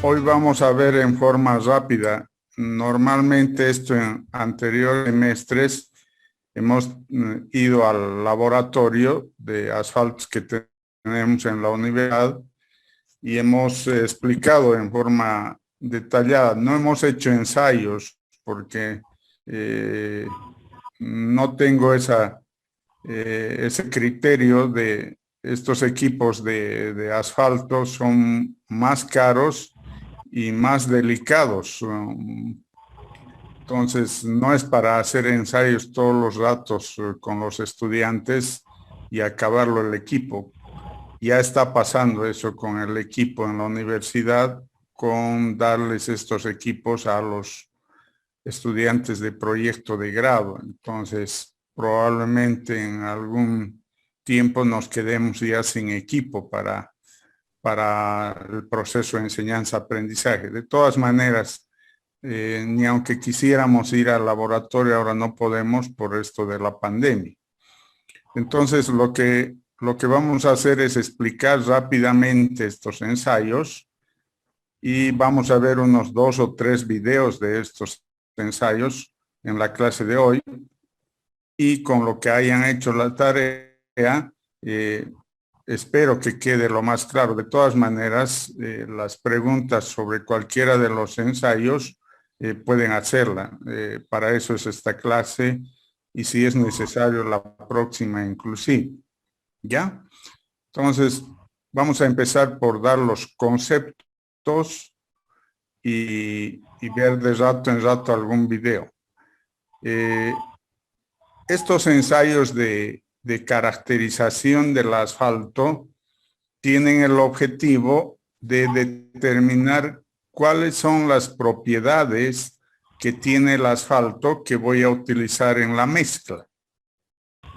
Hoy vamos a ver en forma rápida. Normalmente esto en anteriores semestres hemos ido al laboratorio de asfaltos que tenemos en la universidad y hemos explicado en forma detallada. No hemos hecho ensayos porque no tengo ese criterio de estos equipos de asfalto son más caros y más delicados. Entonces, no es para hacer ensayos todos los ratos con los estudiantes y acabarlo el equipo. Ya está pasando eso con el equipo en la universidad, con darles estos equipos a los estudiantes de proyecto de grado. Entonces, probablemente en algún tiempo nos quedemos ya sin equipo para el proceso de enseñanza-aprendizaje. De todas maneras, ni aunque quisiéramos ir al laboratorio, ahora no podemos por esto de la pandemia. Entonces, lo que vamos a hacer es explicar rápidamente estos ensayos y vamos a ver unos 2 o 3 videos de estos ensayos en la clase de hoy y con lo que hayan hecho la tarea, espero que quede lo más claro. De todas maneras, las preguntas sobre cualquiera de los ensayos pueden hacerla. Para eso es esta clase y si es necesario la próxima inclusive. ¿Ya? Entonces, vamos a empezar por dar los conceptos y ver de rato en rato algún video. Estos ensayos de caracterización del asfalto tienen el objetivo de determinar cuáles son las propiedades que tiene el asfalto que voy a utilizar en la mezcla.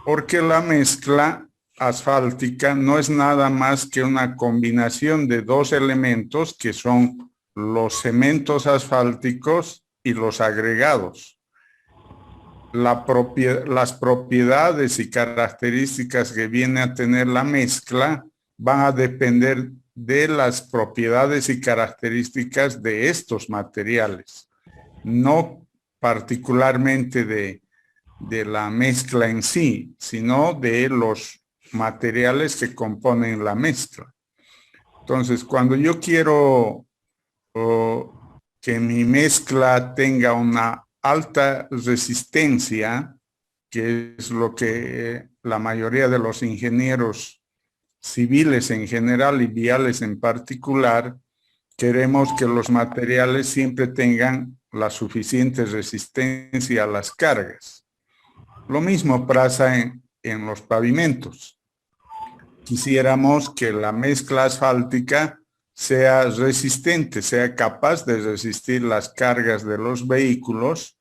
Porque la mezcla asfáltica no es nada más que una combinación de dos elementos que son los cementos asfálticos y los agregados. Las propiedades y características que viene a tener la mezcla van a depender de las propiedades y características de estos materiales, no particularmente de la mezcla en sí, sino de los materiales que componen la mezcla. Entonces, cuando yo quiero que mi mezcla tenga una alta resistencia, que es lo que la mayoría de los ingenieros civiles en general y viales en particular, queremos que los materiales siempre tengan la suficiente resistencia a las cargas. Lo mismo pasa en los pavimentos. Quisiéramos que la mezcla asfáltica sea resistente, sea capaz de resistir las cargas de los vehículos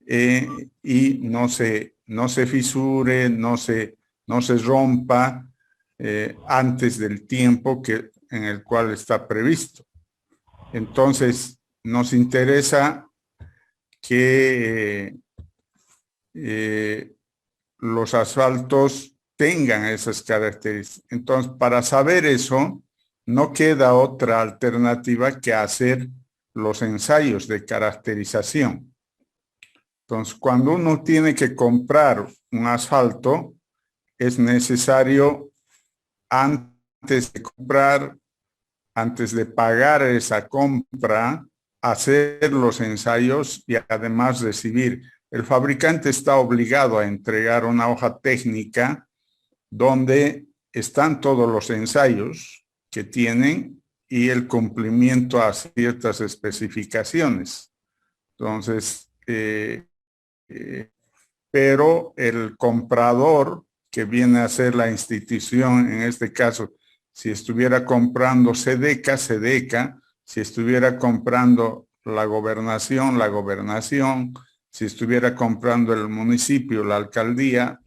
y no se fisure, no se rompa antes del tiempo en el cual está previsto. Entonces, nos interesa que los asfaltos tengan esas características. Entonces, para saber eso, no queda otra alternativa que hacer los ensayos de caracterización. Entonces, cuando uno tiene que comprar un asfalto, es necesario antes de comprar, antes de pagar esa compra, hacer los ensayos y además recibir. El fabricante está obligado a entregar una hoja técnica donde están todos los ensayos que tienen y el cumplimiento a ciertas especificaciones. Entonces, pero el comprador que viene a ser la institución, en este caso, si estuviera comprando SEDECA, si estuviera comprando la gobernación, si estuviera comprando el municipio, la alcaldía,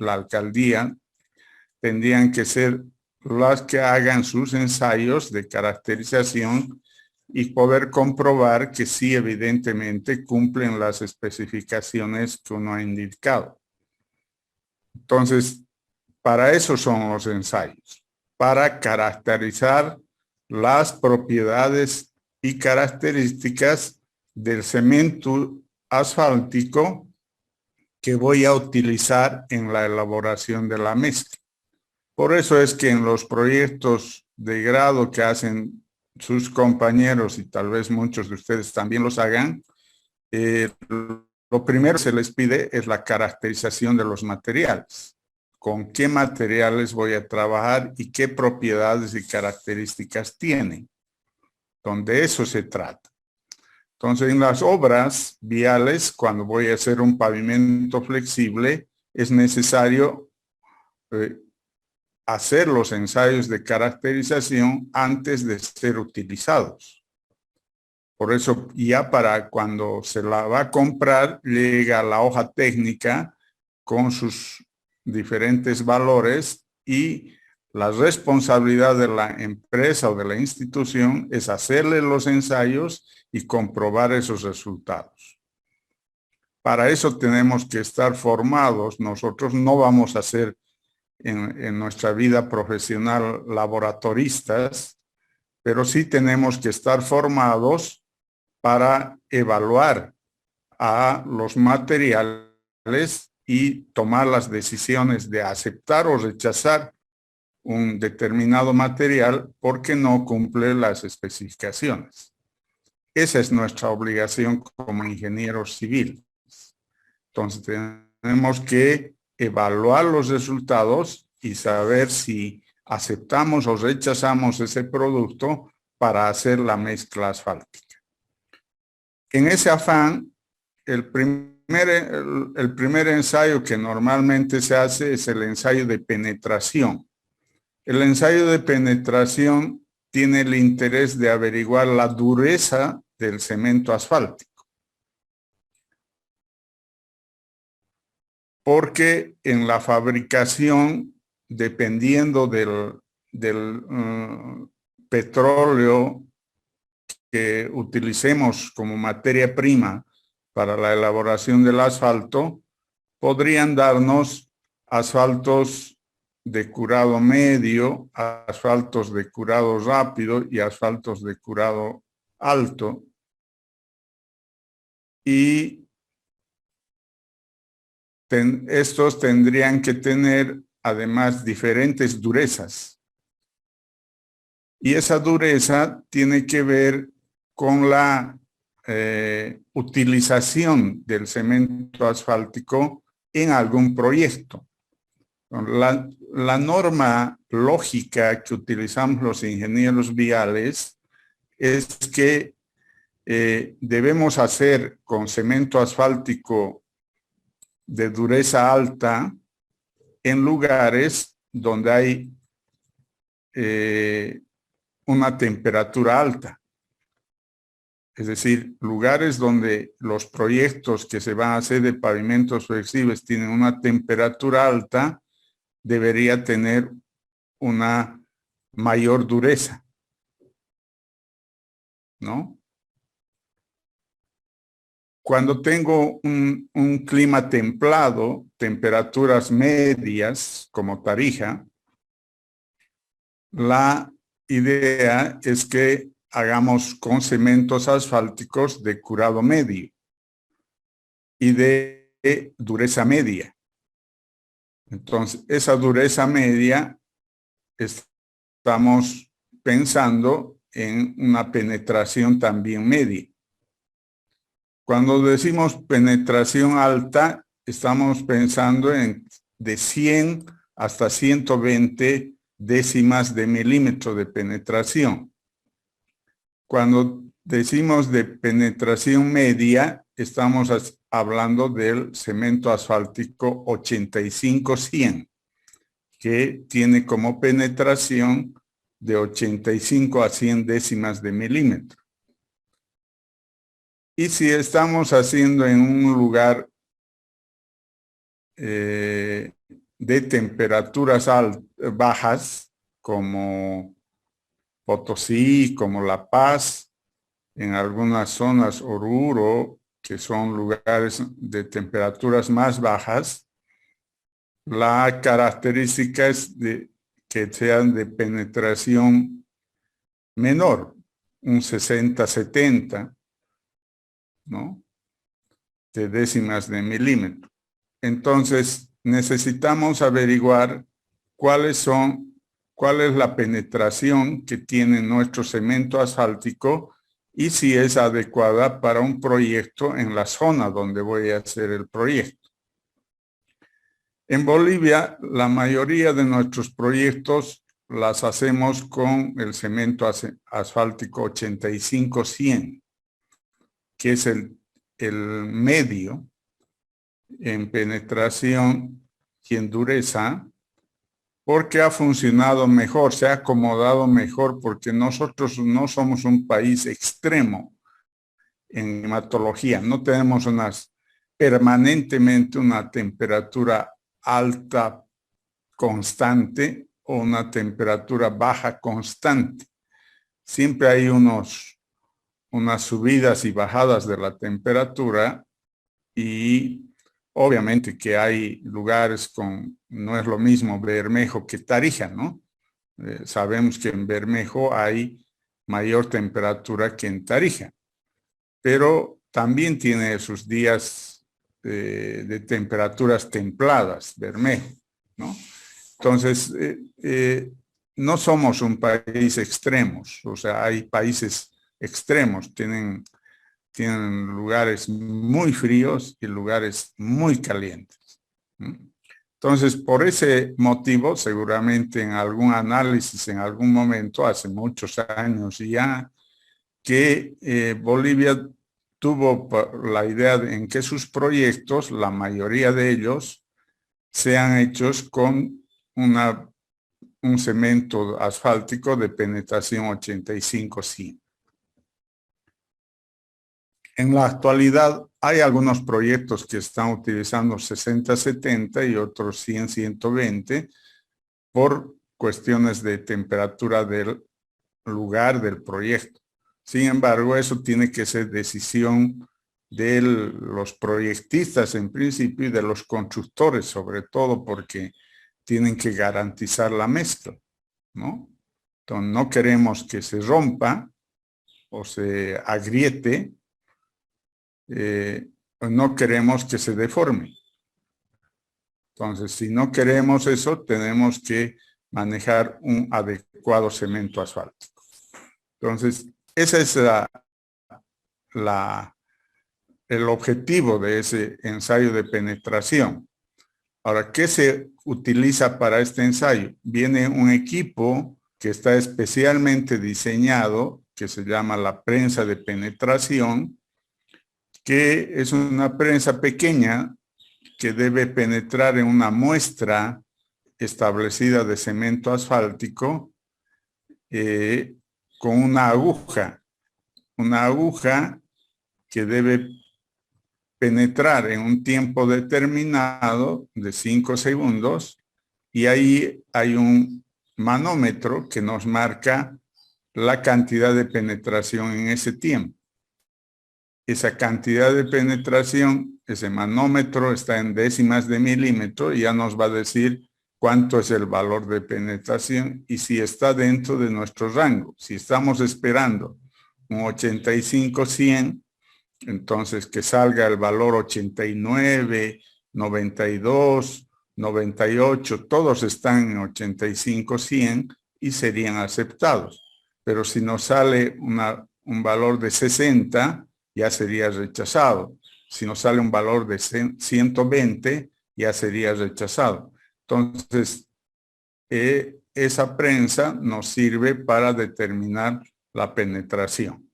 tendrían que ser las que hagan sus ensayos de caracterización y poder comprobar que sí, evidentemente, cumplen las especificaciones que uno ha indicado. Entonces, para eso son los ensayos, para caracterizar las propiedades y características del cemento asfáltico que voy a utilizar en la elaboración de la mezcla. Por eso es que en los proyectos de grado que hacen sus compañeros, y tal vez muchos de ustedes también los hagan, lo primero que se les pide es la caracterización de los materiales. Con qué materiales voy a trabajar y qué propiedades y características tienen. Donde eso se trata. Entonces, en las obras viales, cuando voy a hacer un pavimento flexible, es necesario hacer los ensayos de caracterización antes de ser utilizados. Por eso, ya para cuando se la va a comprar, llega la hoja técnica con sus diferentes valores y la responsabilidad de la empresa o de la institución es hacerle los ensayos y comprobar esos resultados. Para eso tenemos que estar formados. Nosotros no vamos a ser en nuestra vida profesional laboratoristas, pero sí tenemos que estar formados para evaluar a los materiales y tomar las decisiones de aceptar o rechazar un determinado material porque no cumple las especificaciones. Esa es nuestra obligación como ingenieros civiles. Entonces tenemos que evaluar los resultados y saber si aceptamos o rechazamos ese producto para hacer la mezcla asfáltica. En ese afán, el primer ensayo que normalmente se hace es el ensayo de penetración. El ensayo de penetración tiene el interés de averiguar la dureza del cemento asfáltico. Porque en la fabricación, dependiendo del petróleo que utilicemos como materia prima para la elaboración del asfalto, podrían darnos asfaltos de curado medio, asfaltos de curado rápido y asfaltos de curado alto. Y estos tendrían que tener además diferentes durezas. Y esa dureza tiene que ver con la utilización del cemento asfáltico en algún proyecto. La norma lógica que utilizamos los ingenieros viales es que debemos hacer con cemento asfáltico de dureza alta en lugares donde hay una temperatura alta. Es decir, lugares donde los proyectos que se van a hacer de pavimentos flexibles tienen una temperatura alta, debería tener una mayor dureza, ¿no? Cuando tengo un clima templado, temperaturas medias como Tarija, la idea es que hagamos con cementos asfálticos de curado medio y de dureza media. Entonces, esa dureza media estamos pensando en una penetración también media. Cuando decimos penetración alta, estamos pensando en de 100 hasta 120 décimas de milímetro de penetración. Cuando decimos de penetración media, estamos hablando del cemento asfáltico 85-100, que tiene como penetración de 85 a 100 décimas de milímetro. Y si estamos haciendo en un lugar de temperaturas bajas, como Potosí, como La Paz, en algunas zonas Oruro, que son lugares de temperaturas más bajas, la característica es que sean de penetración menor, un 60-70, ¿no? De décimas de milímetro. Entonces, necesitamos averiguar cuál es la penetración que tiene nuestro cemento asfáltico y si es adecuada para un proyecto en la zona donde voy a hacer el proyecto. En Bolivia, la mayoría de nuestros proyectos las hacemos con el cemento asfáltico 85-100, que es el medio en penetración y en dureza, porque ha funcionado mejor, se ha acomodado mejor, porque nosotros no somos un país extremo en climatología, no tenemos permanentemente una temperatura alta constante o una temperatura baja constante. Siempre hay unas subidas y bajadas de la temperatura y obviamente que hay lugares no es lo mismo Bermejo que Tarija, ¿no? Sabemos que en Bermejo hay mayor temperatura que en Tarija, pero también tiene sus días de temperaturas templadas, Bermejo, ¿no? Entonces, no somos un país extremos, o sea, hay países extremos, tienen lugares muy fríos y lugares muy calientes. Entonces, por ese motivo, seguramente en algún análisis, en algún momento, hace muchos años ya, que Bolivia tuvo la idea en que sus proyectos, la mayoría de ellos, sean hechos con un cemento asfáltico de penetración 85-100. En la actualidad hay algunos proyectos que están utilizando 60-70 y otros 100-120 por cuestiones de temperatura del lugar del proyecto. Sin embargo, eso tiene que ser decisión de los proyectistas en principio y de los constructores, sobre todo porque tienen que garantizar la mezcla, ¿no? Entonces, no queremos que se rompa o se agriete, no queremos que se deforme. Entonces, si no queremos eso, tenemos que manejar un adecuado cemento asfáltico. Entonces, ese es el objetivo de ese ensayo de penetración. Ahora, ¿qué se utiliza para este ensayo? Viene un equipo que está especialmente diseñado, que se llama la prensa de penetración, que es una prensa pequeña que debe penetrar en una muestra establecida de cemento asfáltico con una aguja que debe penetrar en un tiempo determinado de 5 segundos y ahí hay un manómetro que nos marca la cantidad de penetración en ese tiempo. Esa cantidad de penetración, ese manómetro está en décimas de milímetro y ya nos va a decir cuánto es el valor de penetración y si está dentro de nuestro rango. Si estamos esperando un 85-100, entonces que salga el valor 89, 92, 98, todos están en 85-100 y serían aceptados. Pero si nos sale un valor de 60, ya sería rechazado. Si nos sale un valor de 120, ya sería rechazado. Entonces, esa prensa nos sirve para determinar la penetración.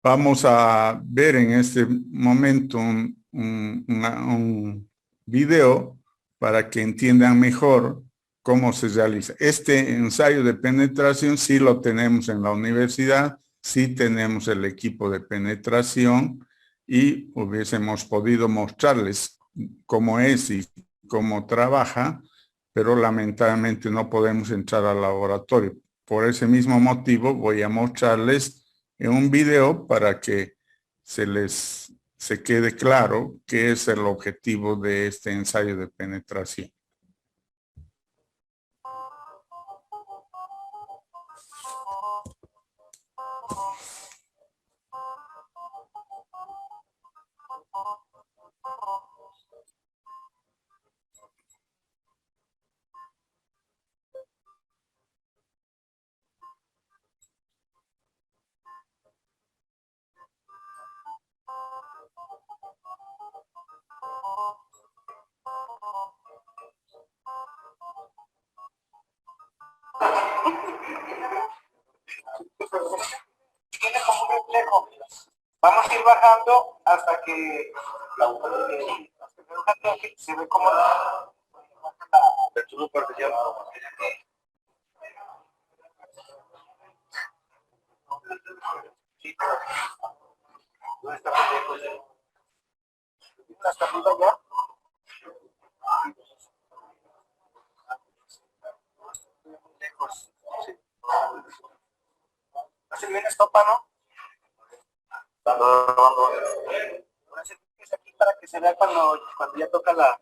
Vamos a ver en este momento un video para que entiendan mejor cómo se realiza. Este ensayo de penetración sí lo tenemos en la universidad, sí tenemos el equipo de penetración y hubiésemos podido mostrarles cómo es y cómo trabaja, pero lamentablemente no podemos entrar al laboratorio. Por ese mismo motivo voy a mostrarles en un video para que se quede claro qué es el objetivo de este ensayo de penetración. Vamos a ir bajando hasta que la aguja toque, se ve como la apertura superficial. ¿Dónde está pendejo? ¿Hasta arriba ya? Lejos. Sí. Hace bien estopa, ¿no? Es aquí para que se vea cuando ya toca la...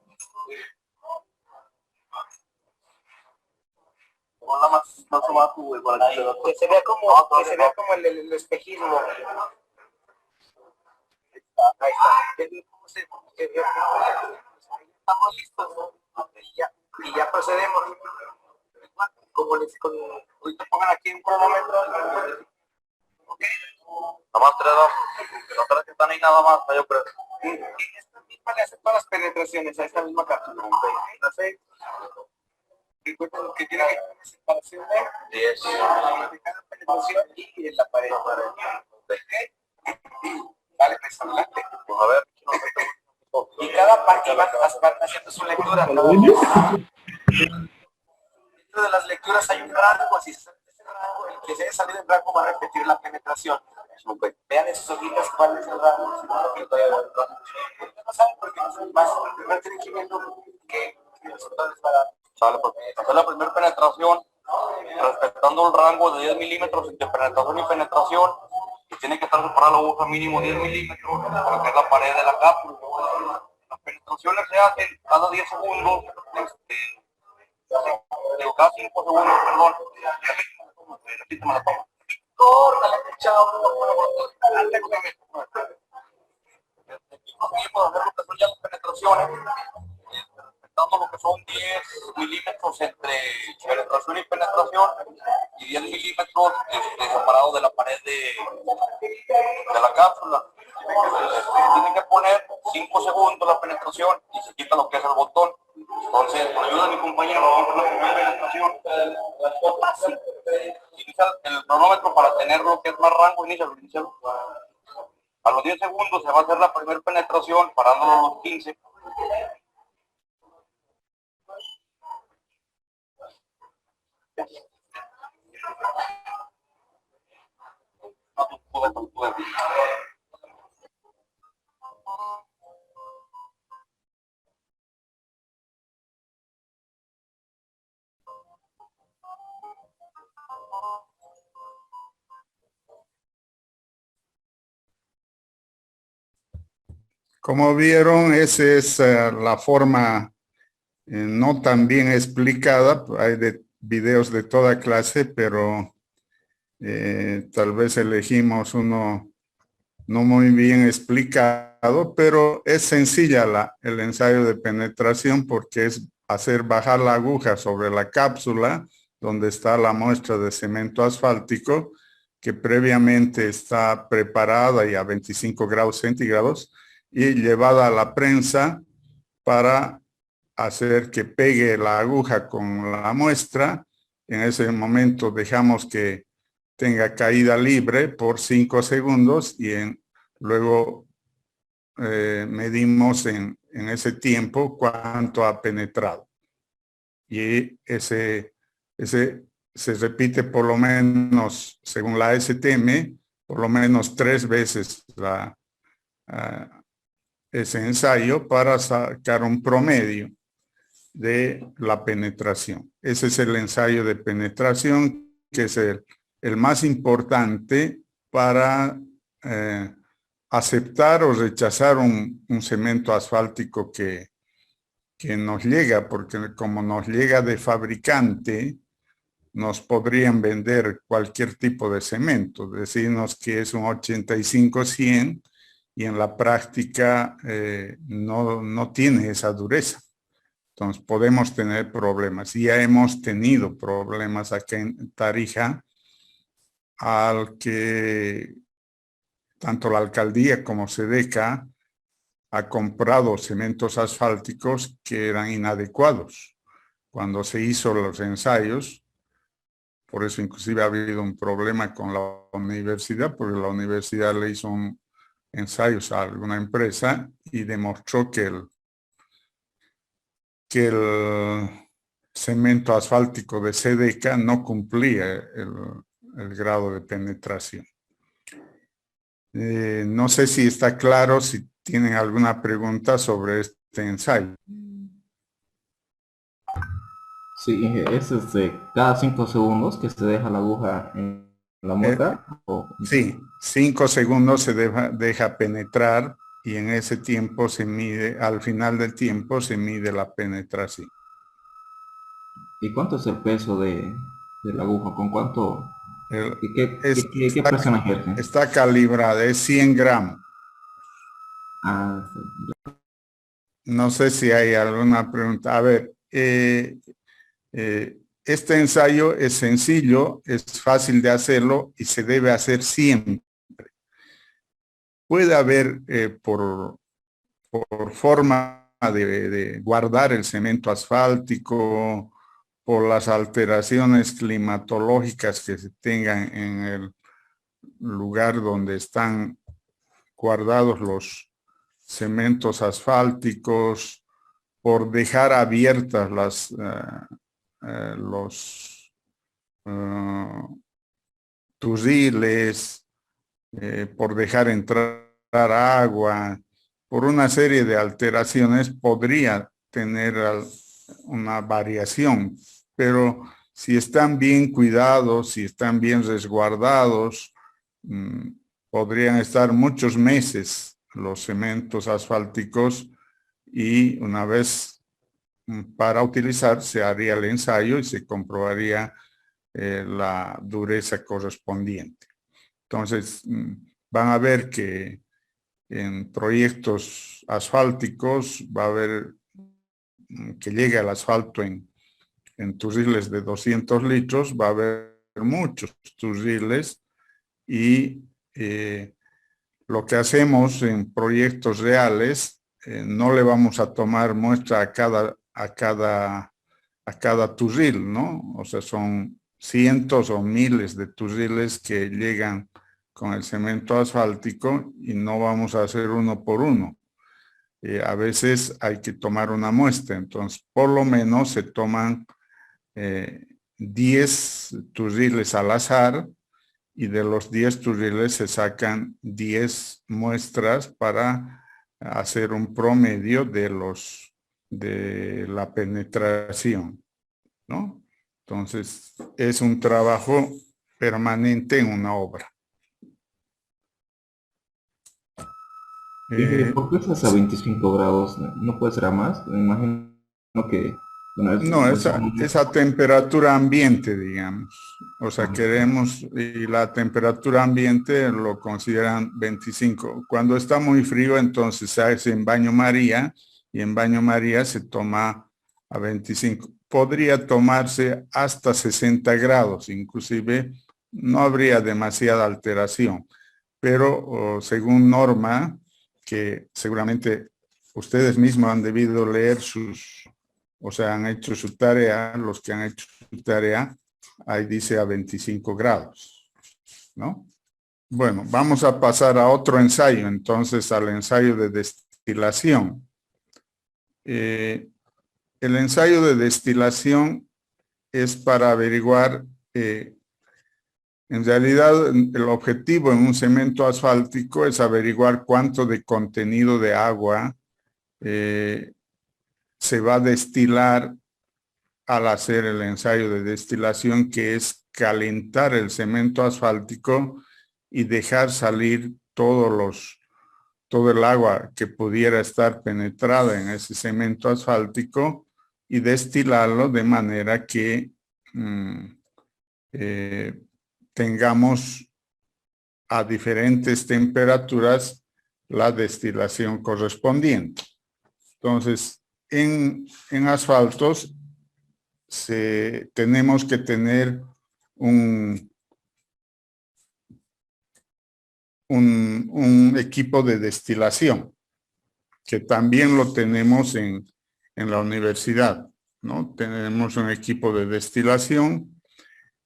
Más abajo, güey, que se vea como el espejismo. Ahí está. Estamos listos, ¿no? Y ya procedemos. Como ahorita pongan aquí un cronómetro. ¿Ok? Nada más 3, 2. Los 3 que están ahí nada más, yo creo. Y esta misma le hace todas las penetraciones a esta misma cápsula. Recuerden que tiene separación de 10 de cada penetración y en la pared. Vale, pues adelante. Pues a ver. Y cada parte va haciendo su lectura. Dentro de las lecturas hay un rango, así se ese rango, el que se haya salido del rango va a repetir la penetración. Vean en sus hojitas cuál es el rango. Si no saben porque no saben más, primero tienen que ver que el resultado les va a dar. Sale, pues, hacer la primera penetración respetando el rango de 10 milímetros entre penetración y penetración, y tiene que estar separada la aguja mínimo 10 milímetros para que es la pared de la cápsula. Las penetraciones se hacen cada 10 segundos, cada 5 segundos, perdón. Repíteme la toma. Córtale, chao. Adelante, podemos hacer lo que son ya las penetraciones, respetando lo que son 10 milímetros entre penetración y penetración y 10 milímetros separado de la pared de la cápsula. Tiene que poner 5 segundos la penetración y se quita lo que es el botón. Entonces, con ayuda de mi compañero, vamos a la primera penetración. Inicia el cronómetro para tener lo que es más rango. Inicia. A los 10 segundos se va a hacer la primera penetración, parándolo a los 15. Como vieron, esa es la forma no tan bien explicada. Hay videos de toda clase, pero tal vez elegimos uno no muy bien explicado, pero es sencilla el ensayo de penetración porque es hacer bajar la aguja sobre la cápsula donde está la muestra de cemento asfáltico que previamente está preparada y a 25 grados centígrados y llevada a la prensa para hacer que pegue la aguja con la muestra. En ese momento dejamos que tenga caída libre por 5 segundos y luego medimos en ese tiempo cuánto ha penetrado. Y ese se repite por lo menos, según la STM, por lo menos 3 veces ese ensayo para sacar un promedio de la penetración. Ese es el ensayo de penetración, que es el más importante para aceptar o rechazar un cemento asfáltico que nos llega, porque como nos llega de fabricante, nos podrían vender cualquier tipo de cemento, decirnos que es un 85-100 y en la práctica no tiene esa dureza. Entonces podemos tener problemas. Y ya hemos tenido problemas aquí en Tarija, al que tanto la alcaldía como SEDECA ha comprado cementos asfálticos que eran inadecuados. Cuando se hizo los ensayos, por eso inclusive ha habido un problema con la universidad, porque la universidad le hizo ensayos a alguna empresa y demostró que el cemento asfáltico de Sedeca no cumplía el grado de penetración. No sé si está claro, si tienen alguna pregunta sobre este ensayo. Sí, es cada 5 segundos que se deja la aguja en la muestra. Sí, 5 segundos se deja penetrar y en ese tiempo se mide, al final del tiempo se mide la penetración. ¿Y cuánto es el peso de la aguja? ¿Con cuánto? ¿Qué Está, presión ejerce? está calibrada, es 100 gramos. Ah, sí. No sé si hay alguna pregunta. A ver, este ensayo es sencillo, es fácil de hacerlo y se debe hacer siempre. Puede haber por forma de guardar el cemento asfáltico, por las alteraciones climatológicas que se tengan en el lugar donde están guardados los cementos asfálticos, por dejar abiertas los turriles, por dejar entrar agua, por una serie de alteraciones podría tener una variación, pero si están bien cuidados, si están bien resguardados, podrían estar muchos meses los cementos asfálticos y una vez para utilizar se haría el ensayo y se comprobaría la dureza correspondiente. Entonces, van a ver que en proyectos asfálticos va a haber que llegue al asfalto en turriles de 200 litros, va a haber muchos turriles y lo que hacemos en proyectos reales, no le vamos a tomar muestra a cada turril, ¿no? O sea, son cientos o miles de turriles que llegan con el cemento asfáltico y no vamos a hacer uno por uno. A veces hay que tomar una muestra, entonces por lo menos se toman 10 turriles al azar y de los 10 turriles se sacan 10 muestras para hacer un promedio de la penetración, ¿no? Entonces, es un trabajo permanente en una obra. ¿Por qué estás a 25 grados? ¿No puede ser a más? Me imagino que... Bueno, No, esa temperatura ambiente, digamos. O sea, queremos, y la temperatura ambiente lo consideran 25. Cuando está muy frío, entonces se hace en baño María, y en baño María se toma a 25. Podría tomarse hasta 60 grados, inclusive no habría demasiada alteración. Pero según norma, que seguramente ustedes mismos han debido leer o sea, han hecho su tarea, los que han hecho su tarea, ahí dice a 25 grados, ¿no? Bueno, vamos a pasar a otro ensayo, entonces al ensayo de destilación. El ensayo de destilación es para averiguar, en realidad el objetivo en un cemento asfáltico es averiguar cuánto de contenido de agua se va a destilar al hacer el ensayo de destilación, que es calentar el cemento asfáltico y dejar salir todo el agua que pudiera estar penetrada en ese cemento asfáltico y destilarlo de manera que tengamos a diferentes temperaturas la destilación correspondiente. Entonces, en asfaltos tenemos que tener un equipo de destilación, que también lo tenemos en la universidad, ¿no? Tenemos un equipo de destilación,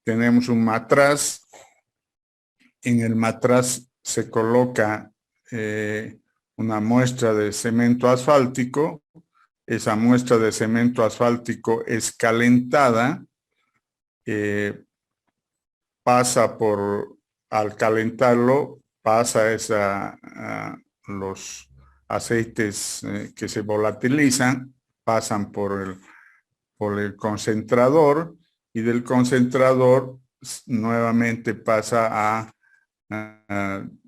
tenemos un matraz, en el matraz se coloca una muestra de cemento asfáltico. Esa muestra de cemento asfáltico es calentada, al calentarlo, pasa los aceites que se volatilizan, pasan por el concentrador, y del concentrador nuevamente pasa a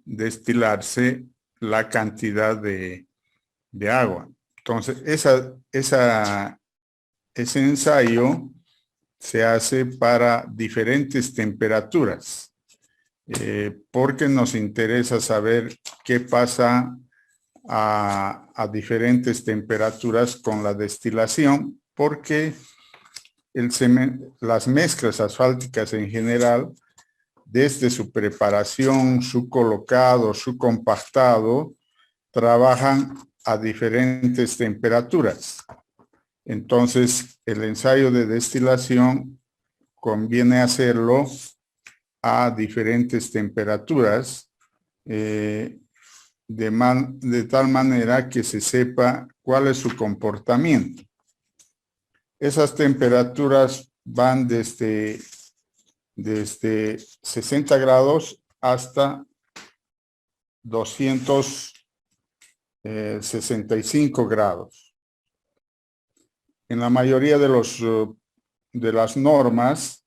destilarse la cantidad de agua. Entonces, ese ensayo se hace para diferentes temperaturas, porque nos interesa saber qué pasa a diferentes temperaturas con la destilación, porque las mezclas asfálticas en general, desde su preparación, su colocado, su compactado, trabajan a diferentes temperaturas. Entonces, el ensayo de destilación conviene hacerlo a diferentes temperaturas, de tal manera que se sepa cuál es su comportamiento. Esas temperaturas van desde 60 grados hasta 265 grados. En la mayoría de las normas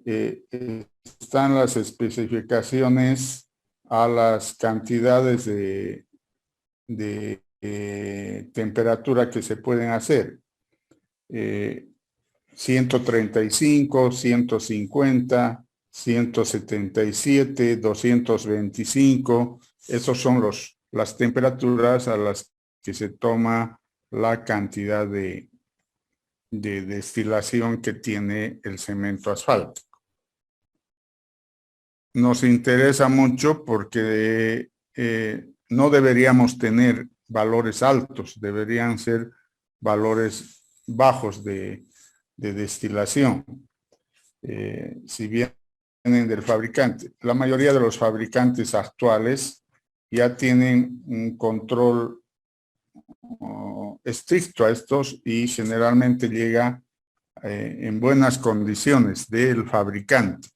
están las especificaciones a las cantidades de temperatura que se pueden hacer. 135, 150, 177, 225. Esos son las temperaturas a las que se toma la cantidad de destilación que tiene el cemento asfáltico. Nos interesa mucho porque no deberíamos tener valores altos, deberían ser valores bajos de destilación. Si vienen del fabricante, la mayoría de los fabricantes actuales ya tienen un control estricto a estos, y generalmente llega en buenas condiciones del fabricante.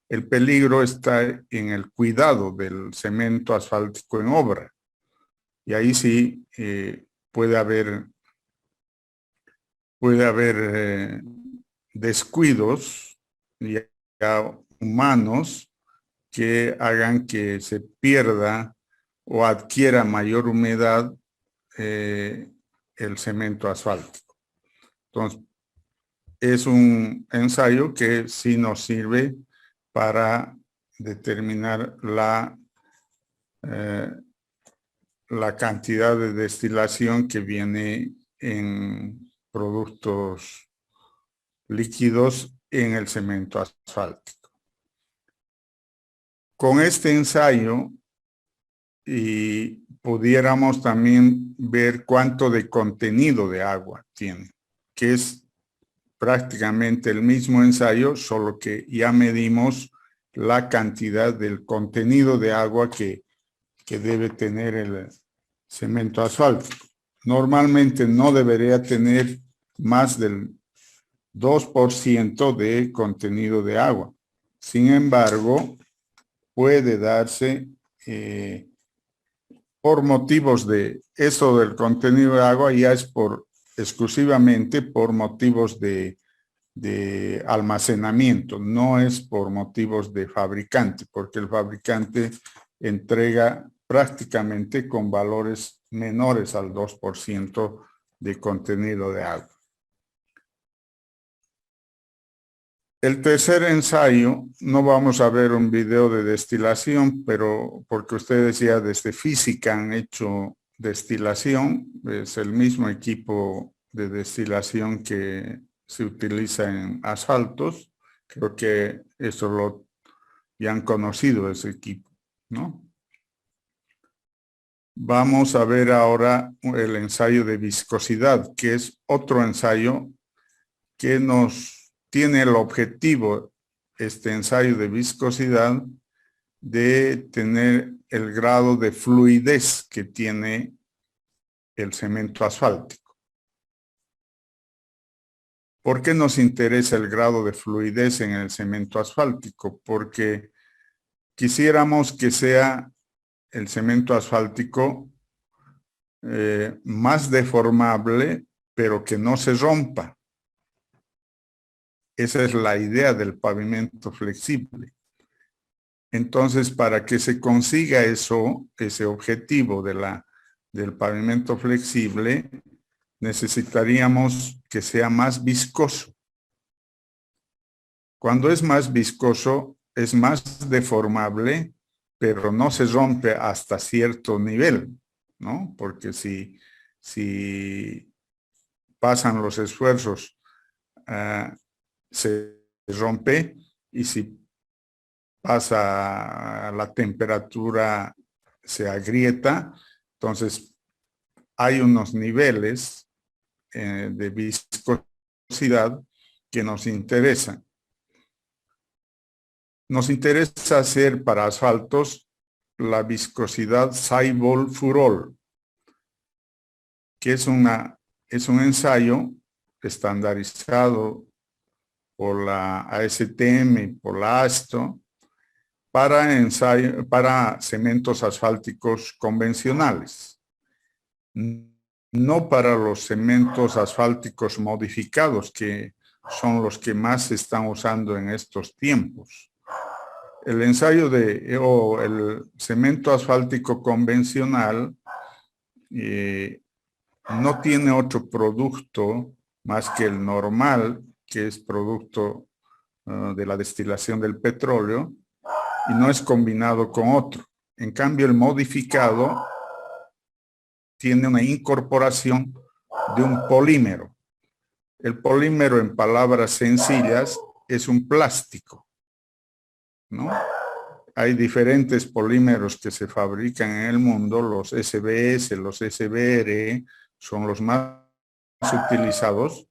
El peligro está en el cuidado del cemento asfáltico en obra, y ahí sí puede haber descuidos ya humanos que hagan que se pierda o adquiera mayor humedad el cemento asfáltico. Entonces, es un ensayo que sí nos sirve para determinar la cantidad de destilación que viene en productos líquidos en el cemento asfáltico. Con este ensayo pudiéramos también ver cuánto de contenido de agua tiene, que es prácticamente el mismo ensayo, solo que ya medimos la cantidad del contenido de agua que debe tener el cemento asfáltico. Normalmente no debería tener más del 2% de contenido de agua. Sin embargo, puede darse por motivos de eso del contenido de agua, ya es exclusivamente por motivos de almacenamiento, no es por motivos de fabricante, porque el fabricante entrega prácticamente con valores menores al 2% de contenido de agua. El tercer ensayo, no vamos a ver un video de destilación, pero porque ustedes ya desde física han hecho destilación, es el mismo equipo de destilación que se utiliza en asfaltos. Creo que eso ya han conocido, ese equipo, ¿no? Vamos a ver ahora el ensayo de viscosidad, que es otro ensayo que nos tiene el objetivo, este ensayo de viscosidad, de tener el grado de fluidez que tiene el cemento asfáltico. ¿Por qué nos interesa el grado de fluidez en el cemento asfáltico? Porque quisiéramos que sea el cemento asfáltico más deformable, pero que no se rompa. Esa es la idea del pavimento flexible. Entonces, para que se consiga eso, ese objetivo del pavimento flexible, necesitaríamos que sea más viscoso. Cuando es más viscoso, es más deformable, pero no se rompe hasta cierto nivel, ¿no? Porque si pasan los esfuerzos, se rompe, y si pasa la temperatura, se agrieta. Entonces, hay unos niveles de viscosidad que nos interesan. Nos interesa hacer para asfaltos la viscosidad Saibol-Furol, que es un ensayo estandarizado por la ASTM, por la ASTO, para cementos asfálticos convencionales, no para los cementos asfálticos modificados, que son los que más se están usando en estos tiempos. El ensayo el cemento asfáltico convencional no tiene otro producto más que el normal, que es producto de la destilación del petróleo, y no es combinado con otro. En cambio, el modificado tiene una incorporación de un polímero. El polímero, en palabras sencillas, es un plástico, ¿no? Hay diferentes polímeros que se fabrican en el mundo. Los SBS, los SBR son los más utilizados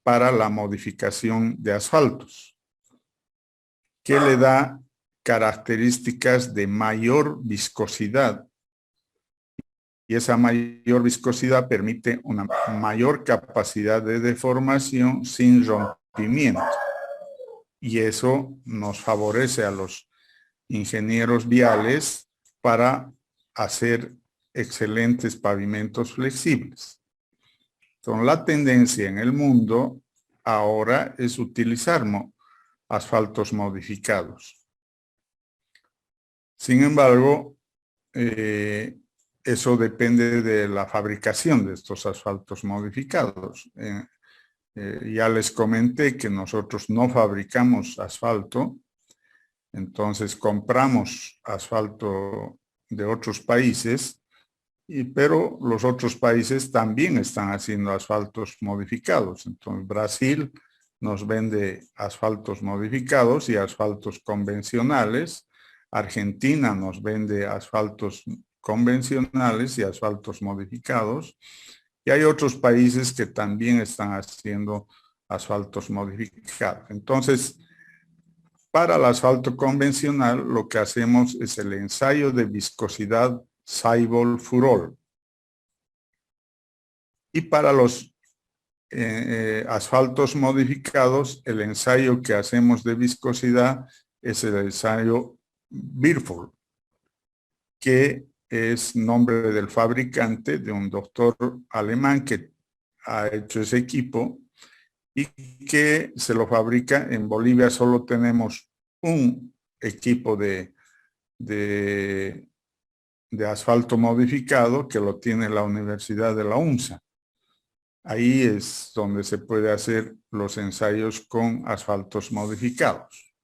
para la modificación de asfaltos, que le da características de mayor viscosidad. Y esa mayor viscosidad permite una mayor capacidad de deformación sin rompimiento. Y eso nos favorece a los ingenieros viales para hacer excelentes pavimentos flexibles. Entonces, la tendencia en el mundo ahora es utilizar asfaltos modificados. Sin embargo, eso depende de la fabricación de estos asfaltos modificados. Ya les comenté que nosotros no fabricamos asfalto, entonces compramos asfalto de otros países, pero los otros países también están haciendo asfaltos modificados. Entonces Brasil nos vende asfaltos modificados y asfaltos convencionales. Argentina nos vende asfaltos convencionales y asfaltos modificados. Y hay otros países que también están haciendo asfaltos modificados. Entonces, para el asfalto convencional, lo que hacemos es el ensayo de viscosidad Saibol-Furol. Y para los asfaltos modificados, el ensayo que hacemos de viscosidad es el ensayo Virfol, que es nombre del fabricante, de un doctor alemán que ha hecho ese equipo y que se lo fabrica. En Bolivia solo tenemos un equipo de asfalto modificado que lo tiene la Universidad de la UNSA. Ahí es donde se puede hacer los ensayos con asfaltos modificados.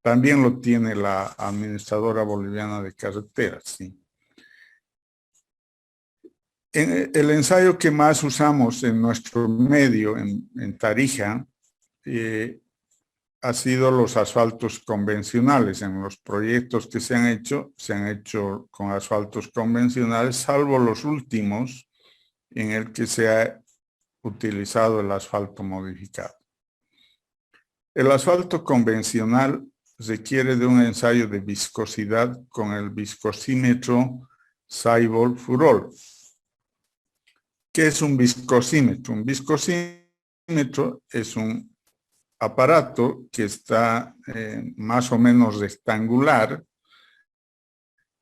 También lo tiene la Administradora Boliviana de Carreteras, ¿sí? El ensayo que más usamos en nuestro medio, en Tarija, ha sido los asfaltos convencionales. En los proyectos que se han hecho con asfaltos convencionales, salvo los últimos en el que se ha utilizado el asfalto modificado. El asfalto convencional requiere de un ensayo de viscosidad con el viscosímetro Seibel-Furol. ¿Qué es un viscosímetro? Un viscosímetro es un aparato que está más o menos rectangular,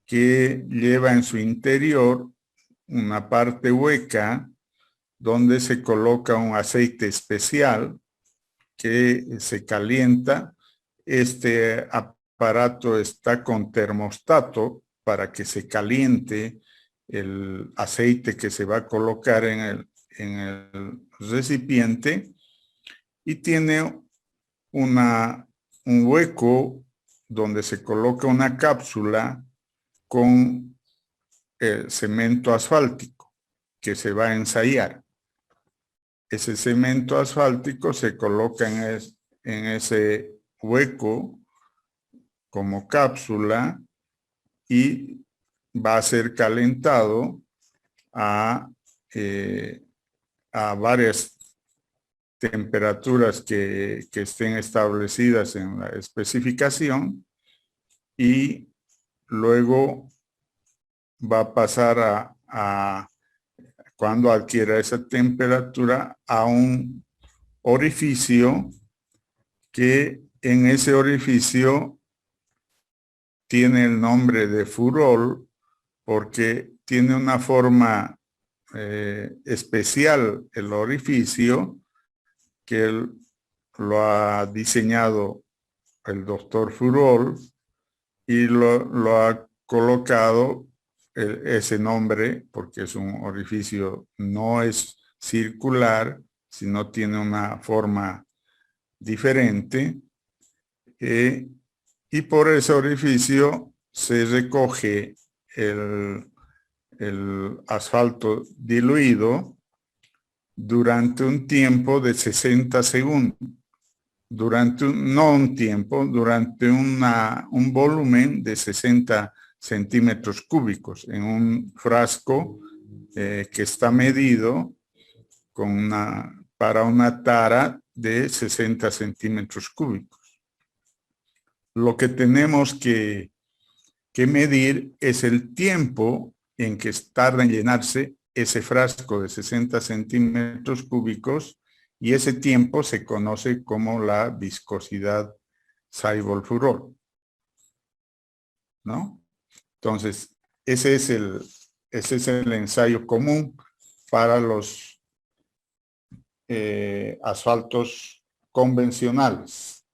que lleva en su interior una parte hueca donde se coloca un aceite especial que se calienta. Este aparato está con termostato para que se caliente el aceite que se va a colocar en el recipiente, y tiene un hueco donde se coloca una cápsula con cemento asfáltico que se va a ensayar. Ese cemento asfáltico se coloca en ese hueco como cápsula y va a ser calentado a varias temperaturas que estén establecidas en la especificación, y luego va a pasar cuando adquiera esa temperatura, a un orificio, que en ese orificio tiene el nombre de Furol porque tiene una forma especial el orificio, que lo ha diseñado el doctor Furol, y lo ha colocado ese nombre porque es un orificio, no es circular, sino tiene una forma diferente, y por ese orificio se recoge el asfalto diluido durante un tiempo de 60 segundos. Durante un volumen de 60 centímetros cúbicos en un frasco que está medido para una tara de 60 centímetros cúbicos. Lo que tenemos que medir es el tiempo en que tarda en llenarse ese frasco de 60 centímetros cúbicos, y ese tiempo se conoce como la viscosidad Seibel-Furol, ¿no? Entonces, ese es el ensayo común para los asfaltos convencionales.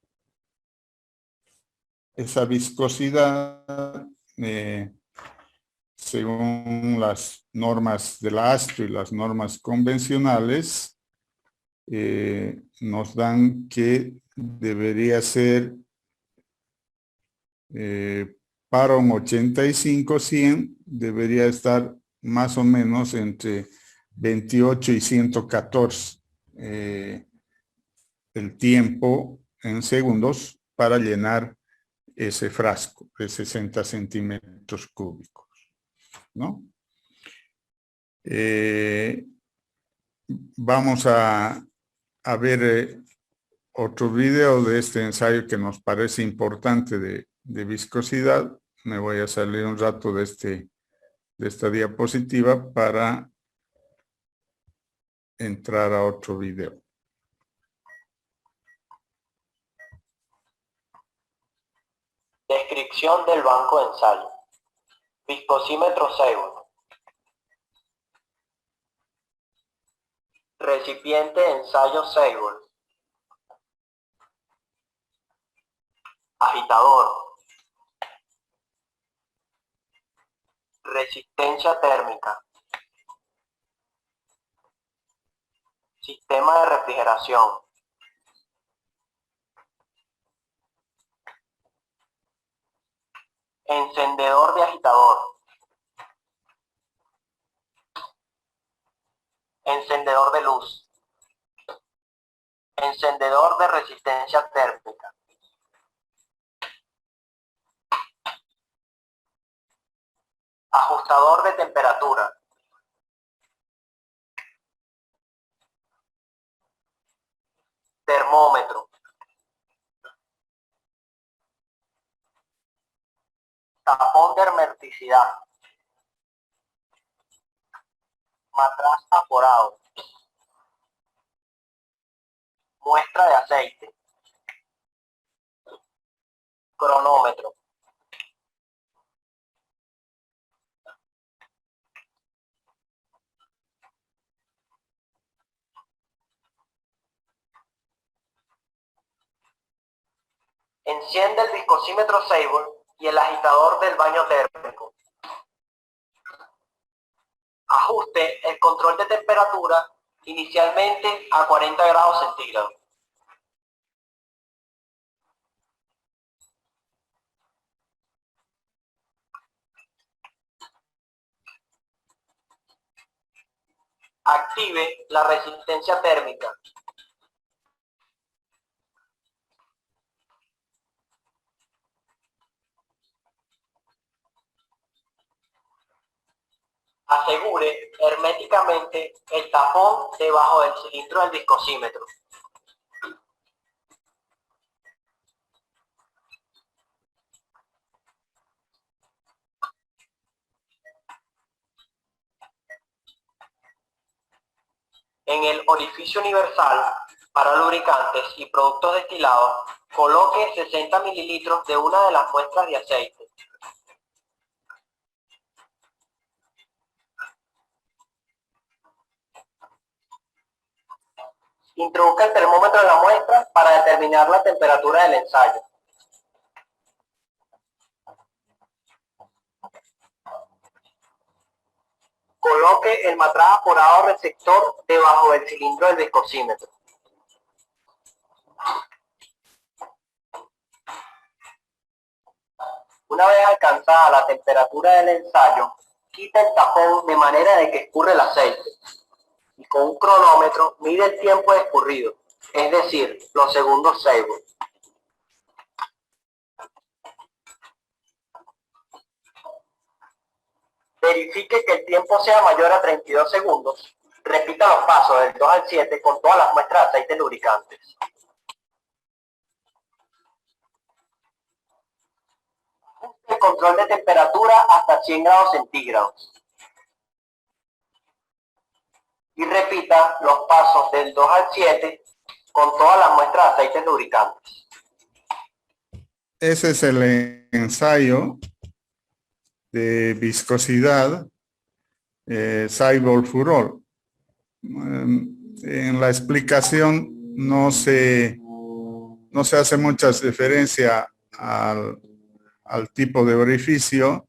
Esa viscosidad, según las normas de la ASTO y las normas convencionales, nos dan que debería ser para un 85-100, debería estar más o menos entre 28 y 114 el tiempo en segundos para llenar ese frasco de 60 centímetros cúbicos, ¿no? Vamos a ver otro video de este ensayo que nos parece importante de viscosidad. Me voy a salir un rato de esta diapositiva para entrar a otro video. Descripción del banco de ensayo. Viscosímetro Seibel. Recipiente de ensayo Seibel. Agitador. Resistencia térmica. Sistema de refrigeración. Encendedor de agitador. Encendedor de luz. Encendedor de resistencia térmica. Ajustador de temperatura. Termómetro. tapón de hermeticidad, matraz aforado, muestra de aceite, cronómetro. Enciende el viscosímetro Sable y el agitador del baño térmico. Ajuste el control de temperatura inicialmente a 40 grados centígrados. Active la resistencia térmica. Asegure herméticamente el tapón debajo del cilindro del viscosímetro. En el orificio universal para lubricantes y productos destilados, coloque 60 mililitros de una de las muestras de aceite. Introduzca el termómetro en la muestra para determinar la temperatura del ensayo. Coloque el matraz aforado receptor debajo del cilindro del viscosímetro. Una vez alcanzada la temperatura del ensayo, quita el tapón de manera de que escurre el aceite. Y con un cronómetro mide el tiempo de escurrido, es decir, los segundos Sable. Verifique que el tiempo sea mayor a 32 segundos. Repita los pasos del 2 al 7 con todas las muestras de aceite lubricantes. El control de temperatura hasta 100 grados centígrados. Y repita los pasos del 2 al 7 con todas las muestras de aceites lubricantes. Ese es el ensayo de viscosidad Sable-Furol. En la explicación no se hace mucha referencia al tipo de orificio.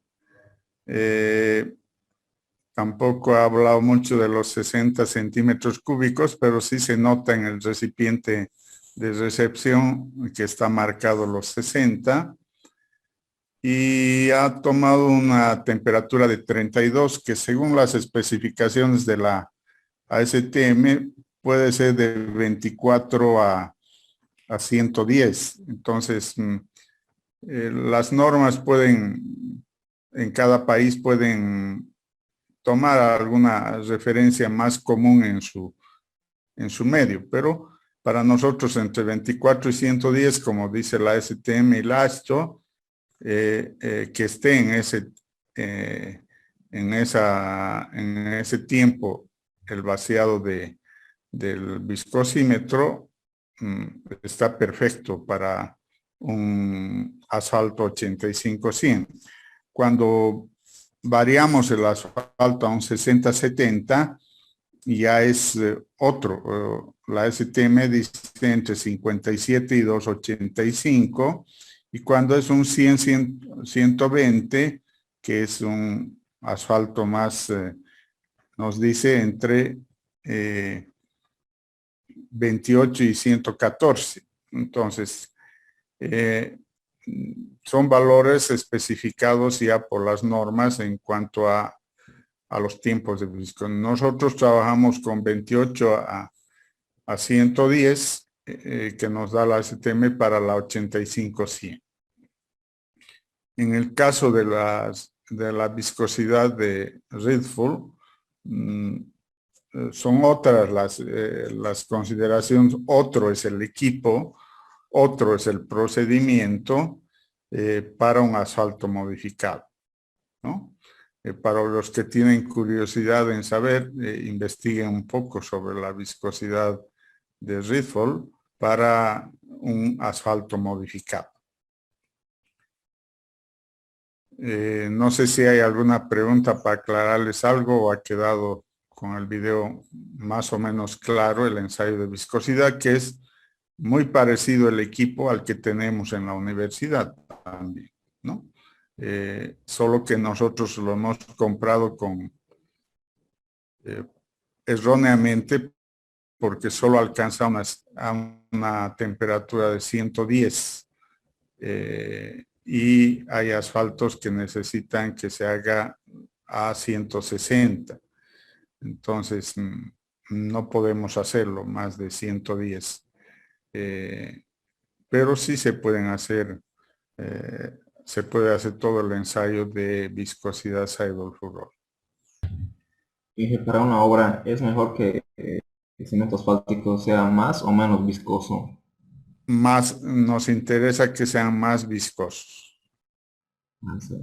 Tampoco ha hablado mucho de los 60 centímetros cúbicos, pero sí se nota en el recipiente de recepción que está marcado los 60. Y ha tomado una temperatura de 32, que según las especificaciones de la ASTM puede ser de 24 a 110. Entonces, las normas en cada país pueden tomar alguna referencia más común en su medio, pero para nosotros entre 24 y 110, como dice la ASTM y la AASHTO, que esté en ese tiempo el vaciado del viscosímetro está perfecto para un asfalto 85-100. Cuando variamos el asfalto a un 60-70, ya es otro. La STM dice entre 57 y 285, y cuando es un 100-120, que es un asfalto más, nos dice entre 28 y 114. Entonces, son valores especificados ya por las normas en cuanto a los tiempos de viscosidad. Nosotros trabajamos con 28 a 110, que nos da la STM para la 85-100. En el caso de la viscosidad de Ridgefield, son otras las consideraciones. Otro es el equipo, otro es el procedimiento. para un asfalto modificado, ¿no? Para los que tienen curiosidad en saber, investiguen un poco sobre la viscosidad de Ridgeford para un asfalto modificado. No sé si hay alguna pregunta para aclararles algo o ha quedado con el video más o menos claro el ensayo de viscosidad, que es muy parecido el equipo al que tenemos en la universidad también, ¿no? Solo que nosotros lo hemos comprado erróneamente porque solo alcanza a una temperatura de 110 y hay asfaltos que necesitan que se haga a 160. Entonces no podemos hacerlo más de 110. Pero sí se pueden hacer, se puede hacer todo el ensayo de viscosidad Seidel-Furrer. Y para una obra, ¿es mejor que el cemento asfáltico sea más o menos viscoso? Más, nos interesa que sean más viscosos. Sí.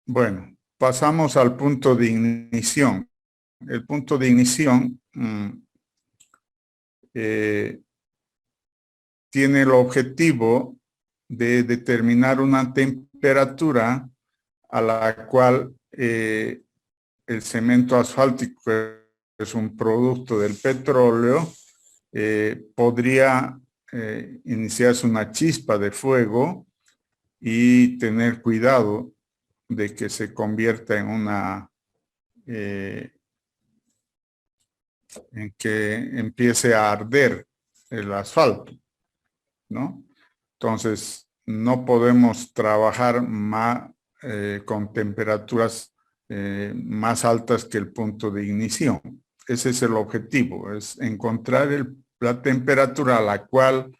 Bueno, pasamos al punto de ignición. El punto de ignición tiene el objetivo de determinar una temperatura a la cual el cemento asfáltico es un producto del petróleo, podría iniciarse una chispa de fuego y tener cuidado de que se convierta en una en que empiece a arder el asfalto, ¿no? Entonces, no podemos trabajar con temperaturas más altas que el punto de ignición. Ese es el objetivo, es encontrar la temperatura a la cual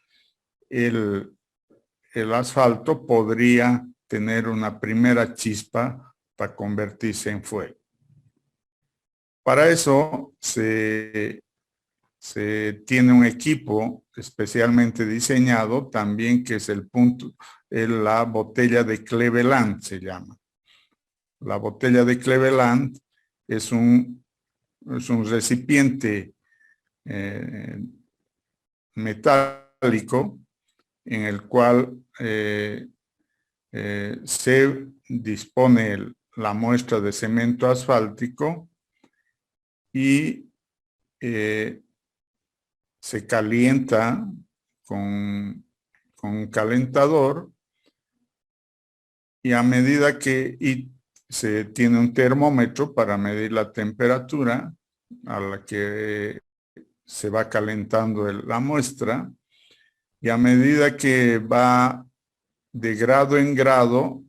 el asfalto podría tener una primera chispa para convertirse en fuego. Para eso se tiene un equipo especialmente diseñado también, que es la botella de Cleveland se llama. La botella de Cleveland es un recipiente metálico en el cual se dispone la muestra de cemento asfáltico y se calienta con un calentador, y a medida que se tiene un termómetro para medir la temperatura a la que se va calentando la muestra, y a medida que va de grado en grado,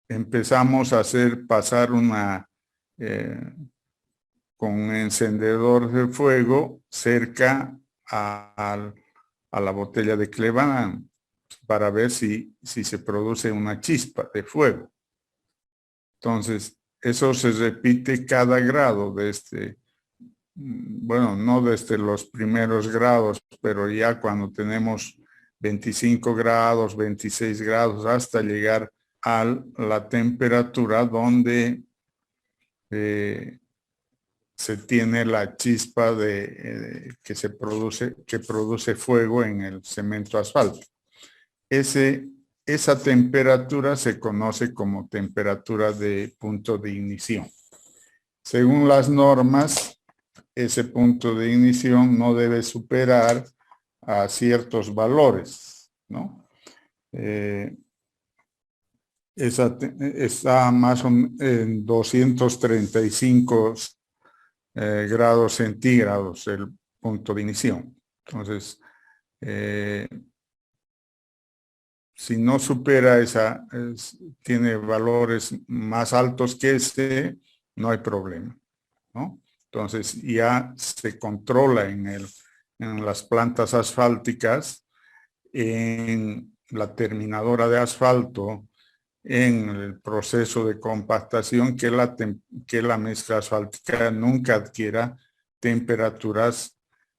empezamos a hacer pasar con un encendedor de fuego cerca a la botella de Cleveland para ver si se produce una chispa de fuego. Entonces, eso se repite cada grado bueno, no desde los primeros grados, pero ya cuando tenemos 25 grados, 26 grados, hasta llegar a la temperatura donde se tiene la chispa que produce fuego en el cemento asfáltico. Esa temperatura se conoce como temperatura de punto de ignición. Según las normas, ese punto de ignición no debe superar a ciertos valores, ¿no? Está más o menos en 235 grados centígrados el punto de ignición. Entonces, si no supera tiene valores más altos que ese, no hay problema, ¿no? Entonces ya se controla en las plantas asfálticas, en la terminadora de asfalto, en el proceso de compactación, que la mezcla asfáltica nunca adquiera temperaturas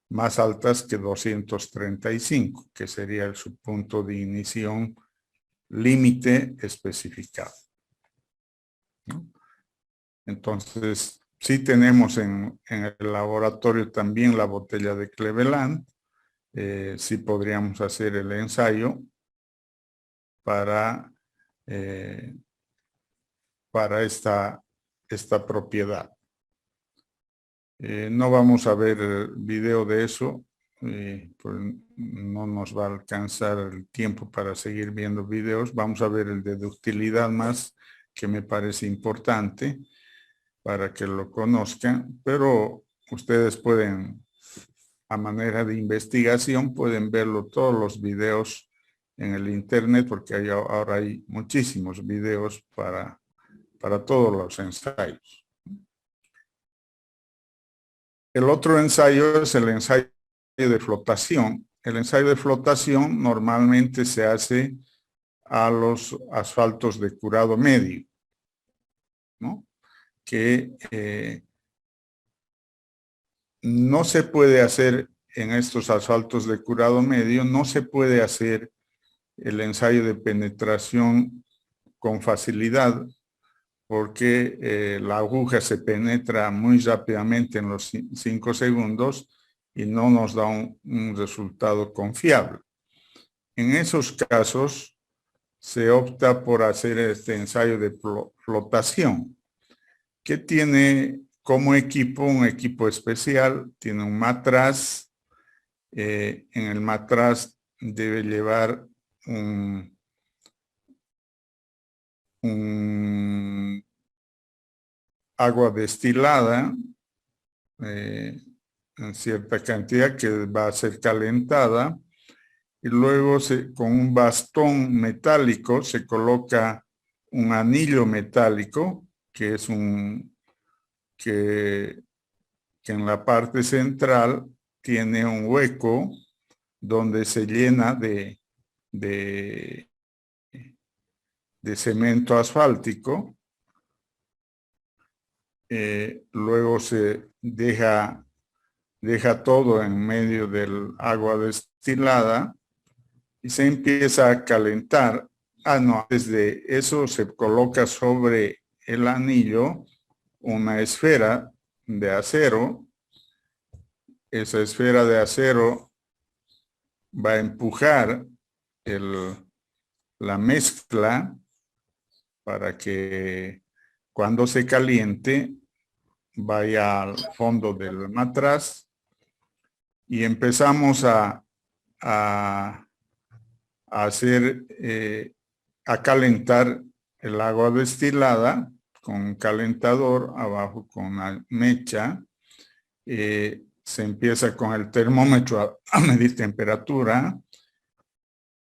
más altas que 235, que sería su punto de ignición límite especificado, ¿no? Entonces, sí tenemos en el laboratorio también la botella de Cleveland. Sí podríamos hacer el ensayo para esta propiedad. No vamos a ver el video de eso, pues no nos va a alcanzar el tiempo para seguir viendo videos. Vamos a ver el de ductilidad más, que me parece importante para que lo conozcan, pero ustedes pueden, a manera de investigación, pueden verlo todos los videos en el internet, porque ahora hay muchísimos videos para todos los ensayos. El otro ensayo es el ensayo de flotación. El ensayo de flotación normalmente se hace a los asfaltos de curado medio, ¿no? Que no se puede hacer en estos asfaltos de curado medio, no se puede hacer el ensayo de penetración con facilidad, porque la aguja se penetra muy rápidamente en los 5 segundos y no nos da un resultado confiable. En esos casos se opta por hacer este ensayo de flotación, que tiene como equipo un equipo especial, tiene un matraz. En el matraz debe llevar un agua destilada en cierta cantidad que va a ser calentada, y luego con un bastón metálico se coloca un anillo metálico que es que en la parte central tiene un hueco donde se llena de cemento asfáltico. Luego se deja todo en medio del agua destilada y se empieza a calentar. Desde eso se coloca sobre el anillo una esfera de acero. Esa esfera de acero va a empujar la mezcla para que cuando se caliente vaya al fondo del matraz, y empezamos a calentar el agua destilada con un calentador, abajo con una mecha. Se empieza con el termómetro a medir temperatura,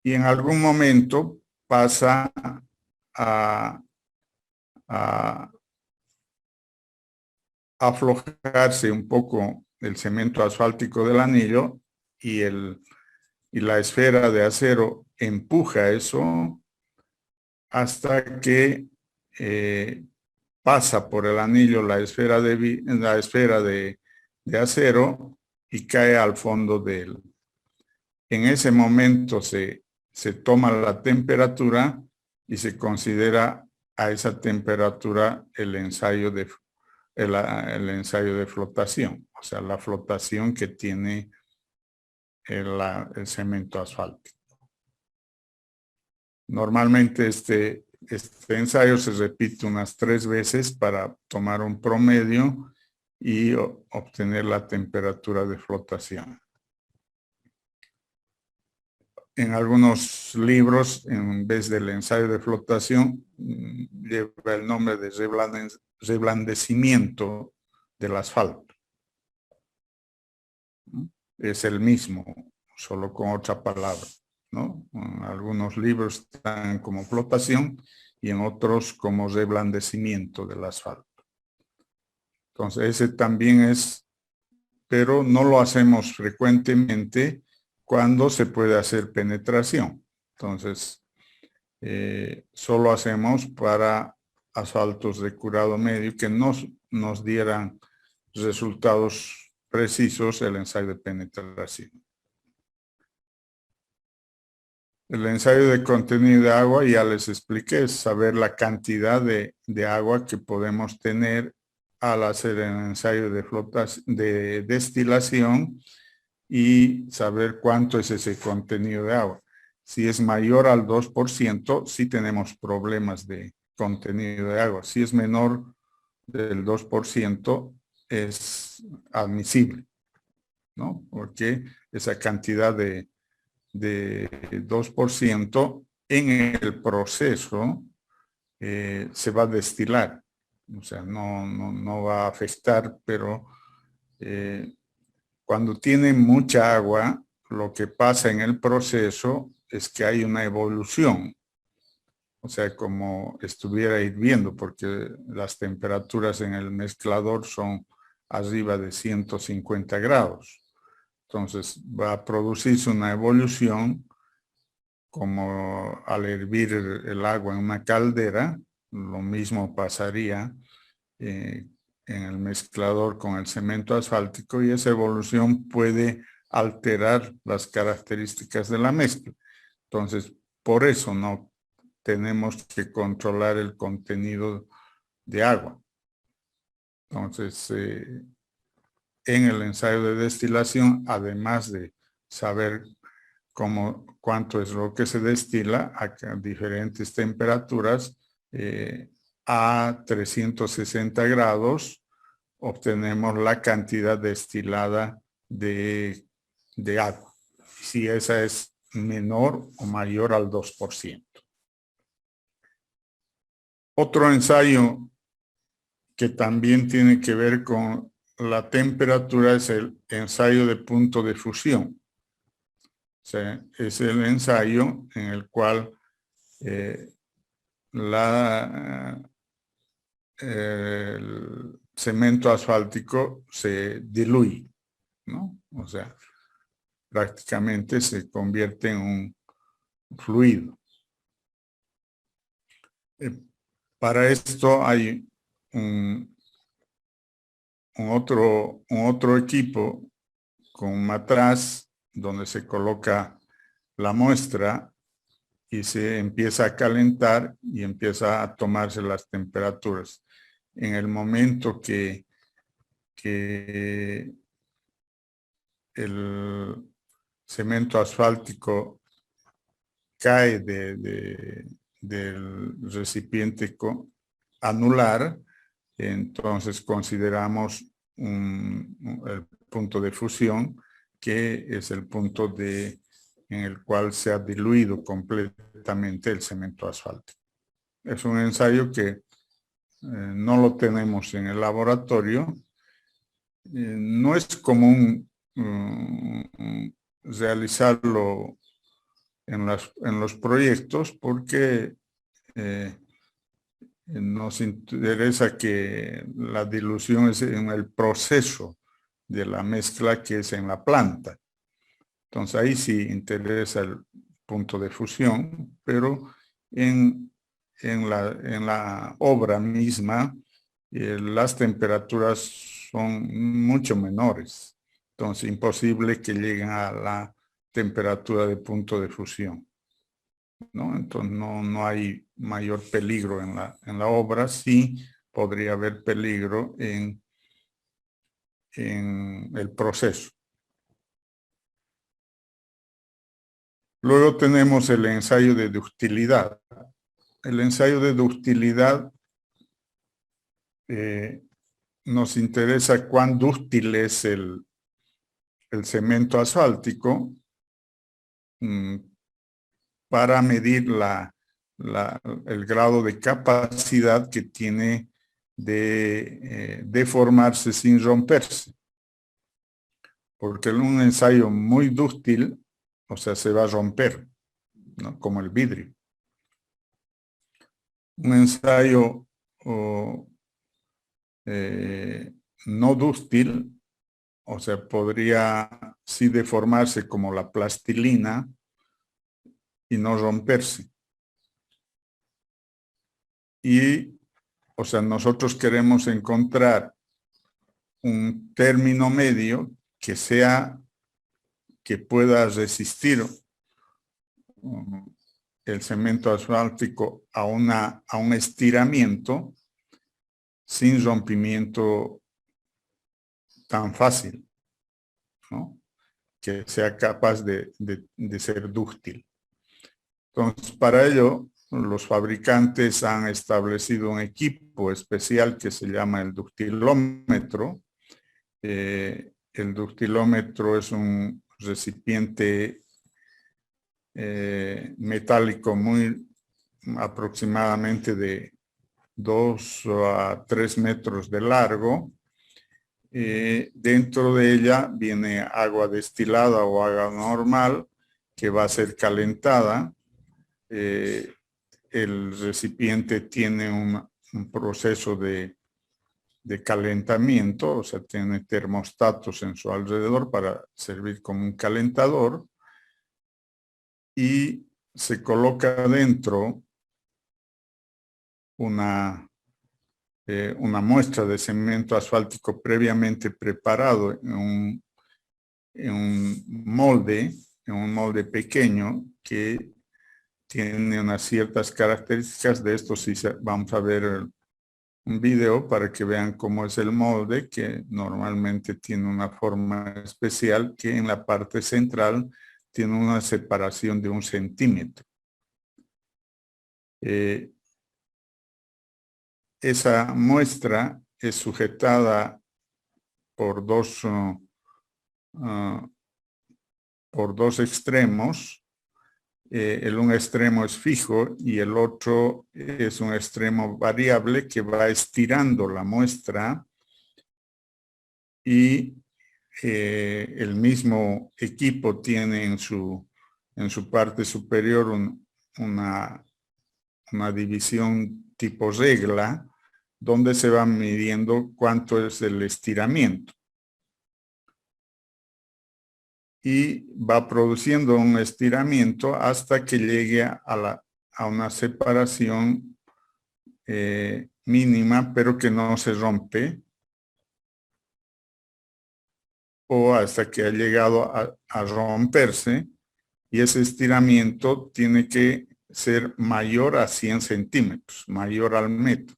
y en algún momento pasa a aflojarse un poco el cemento asfáltico del anillo, y la esfera de acero empuja eso hasta que pasa por el anillo la esfera de acero y cae al fondo de él. En ese momento se toma la temperatura y se considera a esa temperatura el ensayo de flotación, o sea, la flotación que tiene el cemento asfáltico. Normalmente este ensayo se repite unas 3 veces para tomar un promedio y obtener la temperatura de flotación. En algunos libros, en vez del ensayo de flotación, lleva el nombre de reblandecimiento del asfalto. Es el mismo, solo con otra palabra, ¿no? En algunos libros están como flotación y en otros como reblandecimiento del asfalto. Entonces ese también es, pero no lo hacemos frecuentemente cuando se puede hacer penetración. Entonces solo hacemos para asfaltos de curado medio que nos dieran resultados precisos el ensayo de penetración. El ensayo de contenido de agua ya les expliqué, es saber la cantidad de agua que podemos tener al hacer el ensayo de destilación y saber cuánto es ese contenido de agua. Si es mayor al 2%, sí tenemos problemas de contenido de agua. Si es menor del 2%, es admisible, ¿no? Porque esa cantidad de 2% en el proceso se va a destilar. O sea, no va a afectar, pero cuando tiene mucha agua, lo que pasa en el proceso es que hay una evolución. O sea, como estuviera hirviendo, porque las temperaturas en el mezclador son arriba de 150 grados. Entonces va a producirse una evolución como al hervir el agua en una caldera. Lo mismo pasaría en el mezclador con el cemento asfáltico, y esa evolución puede alterar las características de la mezcla. Entonces, por eso no tenemos que controlar el contenido de agua. Entonces, en el ensayo de destilación, además de saber cuánto es lo que se destila a diferentes temperaturas, a 360 grados, obtenemos la cantidad destilada de agua, si esa es menor o mayor al 2%. Otro ensayo que también tiene que ver con la temperatura es el ensayo de punto de fusión. O sea, es el ensayo en el cual el cemento asfáltico se diluye, ¿no? O sea, prácticamente se convierte en un fluido. Para esto hay un otro equipo con matraz donde se coloca la muestra y se empieza a calentar y empieza a tomarse las temperaturas. En el momento que el cemento asfáltico cae del recipiente anular, entonces consideramos el punto de fusión, que es el punto en el cual se ha diluido completamente el cemento asfáltico. Es un ensayo que no lo tenemos en el laboratorio. No es común realizarlo en los proyectos porque nos interesa que la dilución es en el proceso de la mezcla, que es en la planta. Entonces ahí sí interesa el punto de fusión, pero en la obra misma las temperaturas son mucho menores. Entonces imposible que lleguen a la temperatura de punto de fusión, ¿no? Entonces no hay mayor peligro en la obra. Sí podría haber peligro en el proceso. Luego tenemos el ensayo de ductilidad. El ensayo de ductilidad nos interesa cuán dúctil es el cemento asfáltico para medir el grado de capacidad que tiene de deformarse sin romperse. Porque en un ensayo muy dúctil, o sea, se va a romper, ¿no? Como el vidrio. Un ensayo no dúctil, o sea, podría sí deformarse como la plastilina y no romperse. Y, o sea, nosotros queremos encontrar un término medio que pueda resistir el cemento asfáltico a un estiramiento sin rompimiento tan fácil, ¿no? Que sea capaz de ser dúctil. Entonces, para ello, los fabricantes han establecido un equipo especial que se llama el ductilómetro. El ductilómetro es un recipiente metálico muy aproximadamente de 2 a 3 metros de largo. Dentro de ella viene agua destilada o agua normal que va a ser calentada. El recipiente tiene un proceso de calentamiento, o sea, tiene termostatos en su alrededor para servir como un calentador, y se coloca dentro una muestra de cemento asfáltico previamente preparado en un molde pequeño que tiene unas ciertas características. De esto sí vamos a ver un video para que vean cómo es el molde, que normalmente tiene una forma especial que en la parte central tiene una separación de 1 centímetro. Esa muestra es sujetada por dos extremos. Un extremo es fijo y el otro es un extremo variable que va estirando la muestra, y el mismo equipo tiene en su parte superior una división tipo regla donde se va midiendo cuánto es el estiramiento. Y va produciendo un estiramiento hasta que llegue a una separación mínima, pero que no se rompe, o hasta que ha llegado a romperse, y ese estiramiento tiene que ser mayor a 100 centímetros, mayor al metro.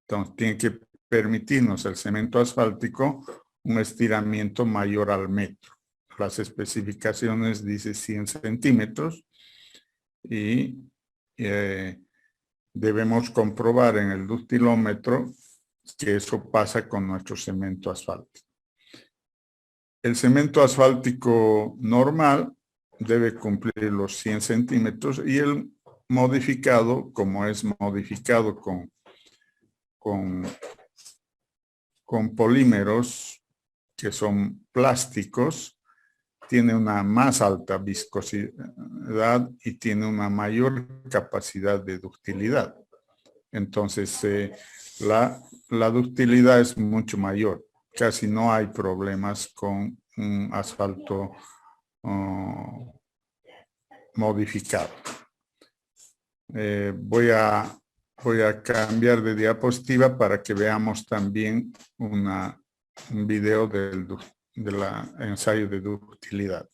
Entonces tiene que permitirnos el cemento asfáltico un estiramiento mayor al metro. Las especificaciones dice 100 centímetros y debemos comprobar en el ductilómetro que eso pasa con nuestro cemento asfáltico. El cemento asfáltico normal debe cumplir los 100 centímetros, y el modificado, como es modificado con polímeros que son plásticos, tiene una más alta viscosidad y tiene una mayor capacidad de ductilidad. Entonces, la ductilidad es mucho mayor. Casi no hay problemas con un asfalto modificado. Voy a cambiar de diapositiva para que veamos también un video del ensayo de ductilidad.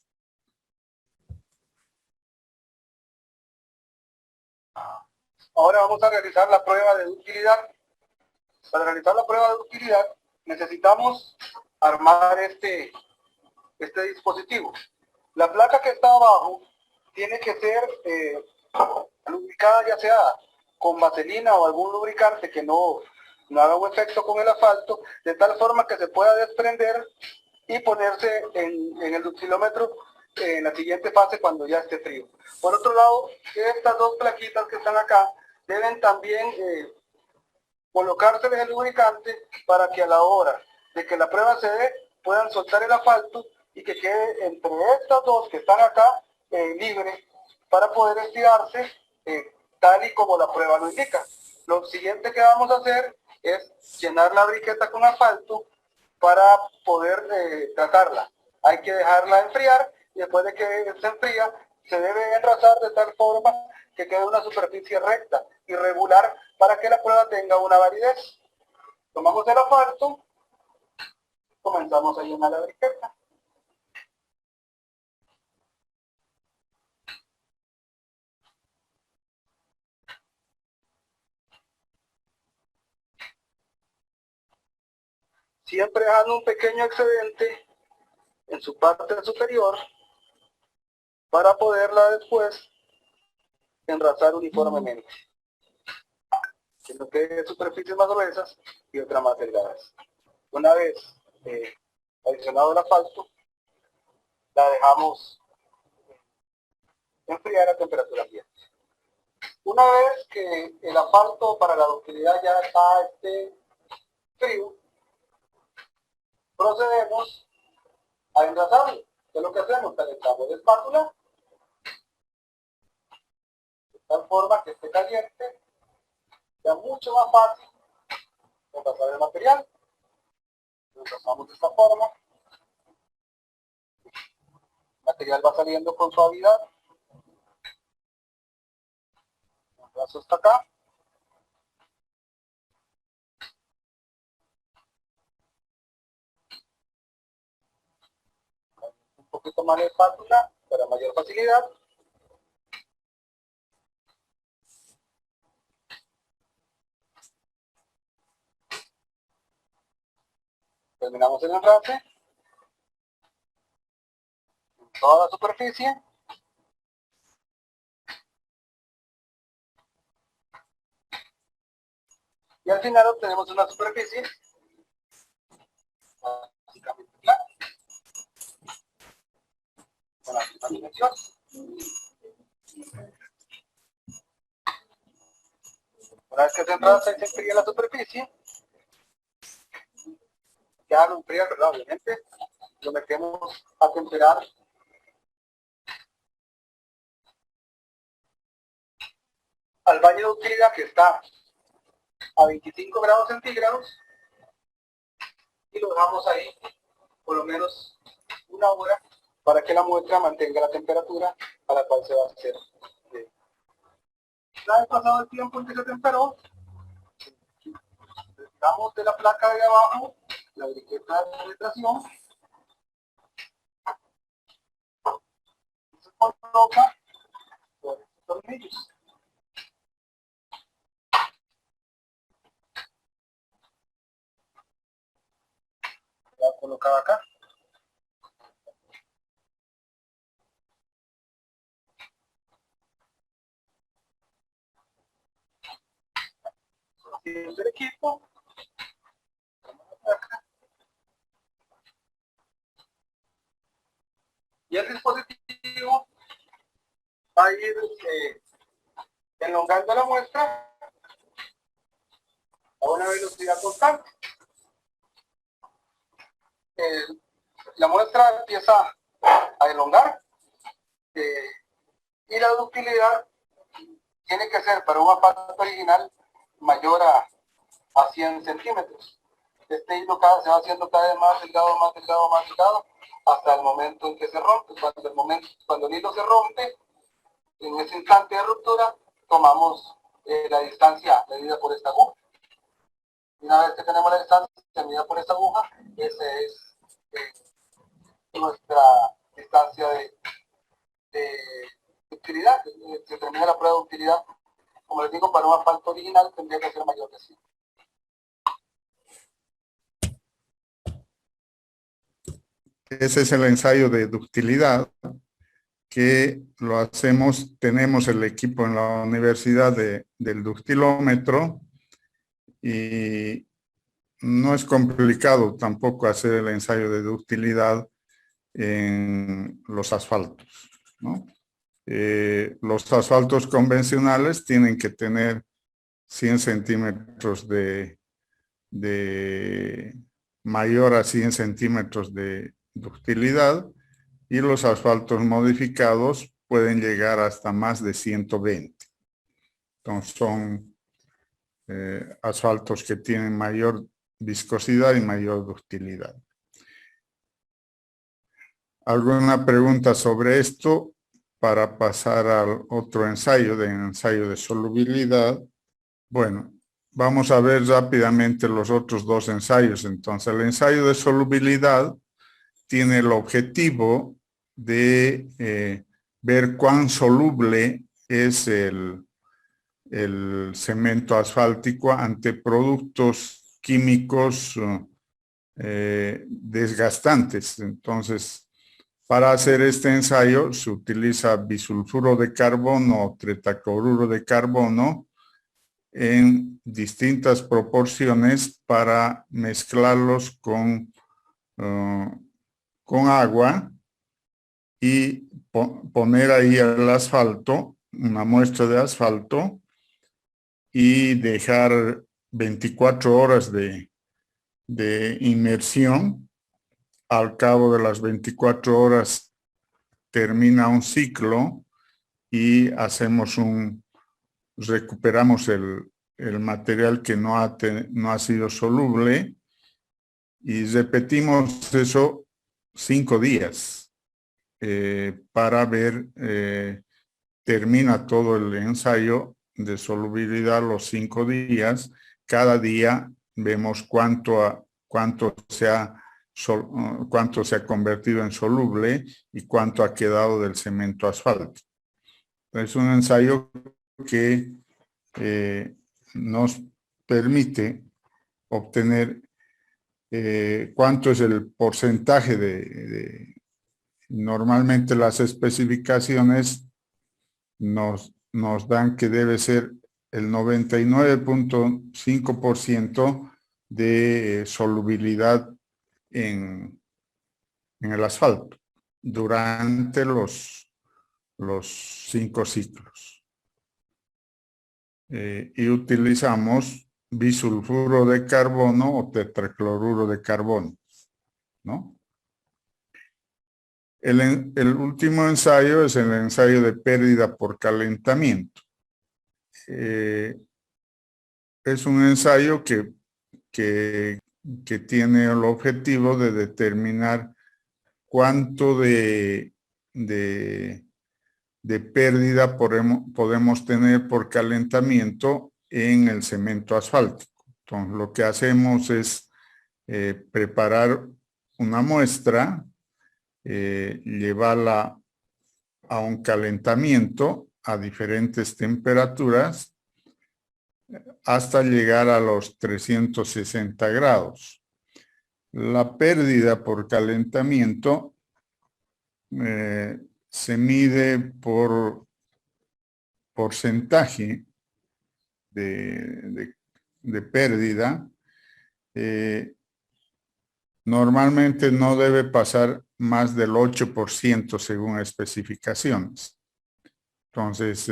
Ahora vamos a realizar la prueba de ductilidad. Para realizar la prueba de ductilidad necesitamos armar este dispositivo. La placa que está abajo tiene que ser lubricada, ya sea con vaselina o algún lubricante que no haga un efecto con el asfalto, de tal forma que se pueda desprender y ponerse en el ductilómetro en la siguiente fase cuando ya esté frío. Por otro lado, estas dos plaquitas que están acá deben también colocárseles el lubricante para que a la hora de que la prueba se dé puedan soltar el asfalto y que quede entre estas dos que están acá libre para poder estirarse tal y como la prueba lo indica. Lo siguiente que vamos a hacer es llenar la briqueta con asfalto para poder tratarla. Hay que dejarla enfriar y después de que se enfría se debe enrasar de tal forma que quede una superficie recta y regular para que la prueba tenga una validez. Tomamos el asfalto comenzamos a llenar la briqueta. Siempre dejando un pequeño excedente en su parte superior para poderla después enrazar uniformemente. Sino que superficies más gruesas y otras más delgadas. Una vez adicionado el asfalto, la dejamos enfriar a temperatura ambiente. Una vez que el asfalto para la ductilidad ya está frío, procedemos a engrasarlo. ¿Qué es lo que hacemos? Calentamos la espátula de tal forma que esté caliente, sea mucho más fácil engrasar el material. Lo engrasamos de esta forma. El material va saliendo con suavidad. El brazo está acá. Un poquito más de espátula para mayor facilidad. Terminamos el enrase en toda la superficie. Y al final obtenemos una superficie básicamente plana, con la misma dimensión. Una vez que se enrasa y se enfría la superficie, ya lo enfría, ¿verdad? Obviamente, lo metemos a temperar al baño de utilidad, que está a 25 grados centígrados, y lo dejamos ahí por lo menos una hora para que la muestra mantenga la temperatura a la cual se va a hacer. Una vez pasado el tiempo en que se temperó, retiramos de la placa de abajo la briqueta de penetración y se coloca por estos tornillos. La colocaba acá. El equipo. Y el dispositivo va a ir elongando la muestra a una velocidad constante. La muestra empieza a elongar y la ductilidad tiene que ser para un asfalto original mayor a 100 centímetros. Este hilo se va haciendo cada vez más delgado, más delgado, más delgado, hasta el momento en que se rompe. Cuando el hilo se rompe, en ese instante de ruptura, tomamos la distancia medida por esta aguja. Una vez que tenemos la distancia medida por esta aguja, esa es nuestra distancia de utilidad. Se termina la prueba de utilidad. Como les digo, para un asfalto original tendría que ser mayor que 100. Ese es el ensayo de ductilidad que lo hacemos, tenemos el equipo en la universidad del ductilómetro y no es complicado tampoco hacer el ensayo de ductilidad en los asfaltos, ¿no? Los asfaltos convencionales tienen que tener 100 centímetros de mayor a 100 centímetros de ductilidad y los asfaltos modificados pueden llegar hasta más de 120. Entonces son asfaltos que tienen mayor viscosidad y mayor ductilidad. ¿Alguna pregunta sobre esto para pasar al otro ensayo de solubilidad? Bueno, vamos a ver rápidamente los otros dos ensayos. Entonces, el ensayo de solubilidad tiene el objetivo de ver cuán soluble es el cemento asfáltico ante productos químicos desgastantes. Entonces, para hacer este ensayo se utiliza bisulfuro de carbono o tetracloruro de carbono en distintas proporciones para mezclarlos con agua y poner ahí el asfalto, una muestra de asfalto, y dejar 24 horas de inmersión. Al cabo de las 24 horas termina un ciclo y recuperamos el material que no ha sido soluble, y repetimos eso 5 días para ver, termina todo el ensayo de solubilidad los 5 días. Cada día vemos cuánto se ha convertido en soluble y cuánto ha quedado del cemento asfáltico. Es un ensayo que nos permite obtener cuánto es el porcentaje normalmente las especificaciones nos dan que debe ser el 99.5% de solubilidad en el asfalto durante los 5 ciclos. Y utilizamos bisulfuro de carbono o tetracloruro de carbono, ¿no? El último ensayo es el ensayo de pérdida por calentamiento. Es un ensayo que tiene el objetivo de determinar cuánto de pérdida podemos tener por calentamiento en el cemento asfáltico. Entonces, lo que hacemos es preparar una muestra, llevarla a un calentamiento a diferentes temperaturas hasta llegar a los 360 grados. La pérdida por calentamiento se mide por porcentaje de pérdida. Normalmente no debe pasar más del 8% según especificaciones. Entonces,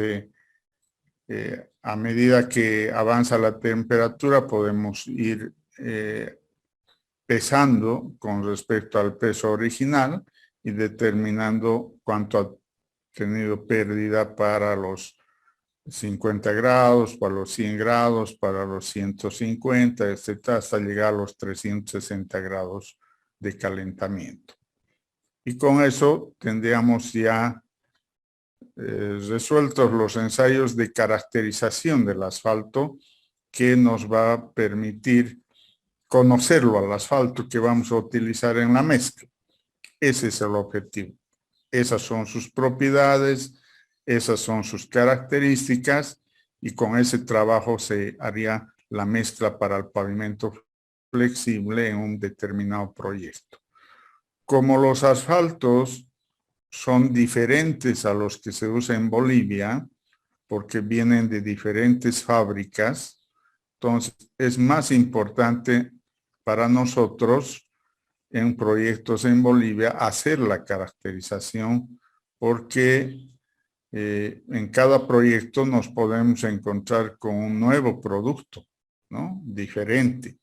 a medida que avanza la temperatura, podemos ir pesando con respecto al peso original y determinando cuánto ha tenido pérdida para los 50 grados, para los 100 grados, para los 150, etc., hasta llegar a los 360 grados de calentamiento. Y con eso tendríamos ya resueltos los ensayos de caracterización del asfalto, que nos va a permitir conocerlo al asfalto que vamos a utilizar en la mezcla. Ese es el objetivo. Esas son sus propiedades, esas son sus características, y con ese trabajo se haría la mezcla para el pavimento flexible en un determinado proyecto. Como los asfaltos son diferentes a los que se usan en Bolivia, porque vienen de diferentes fábricas, entonces es más importante para nosotros en proyectos en Bolivia hacer la caracterización, porque en cada proyecto nos podemos encontrar con un nuevo producto, ¿no? Diferente.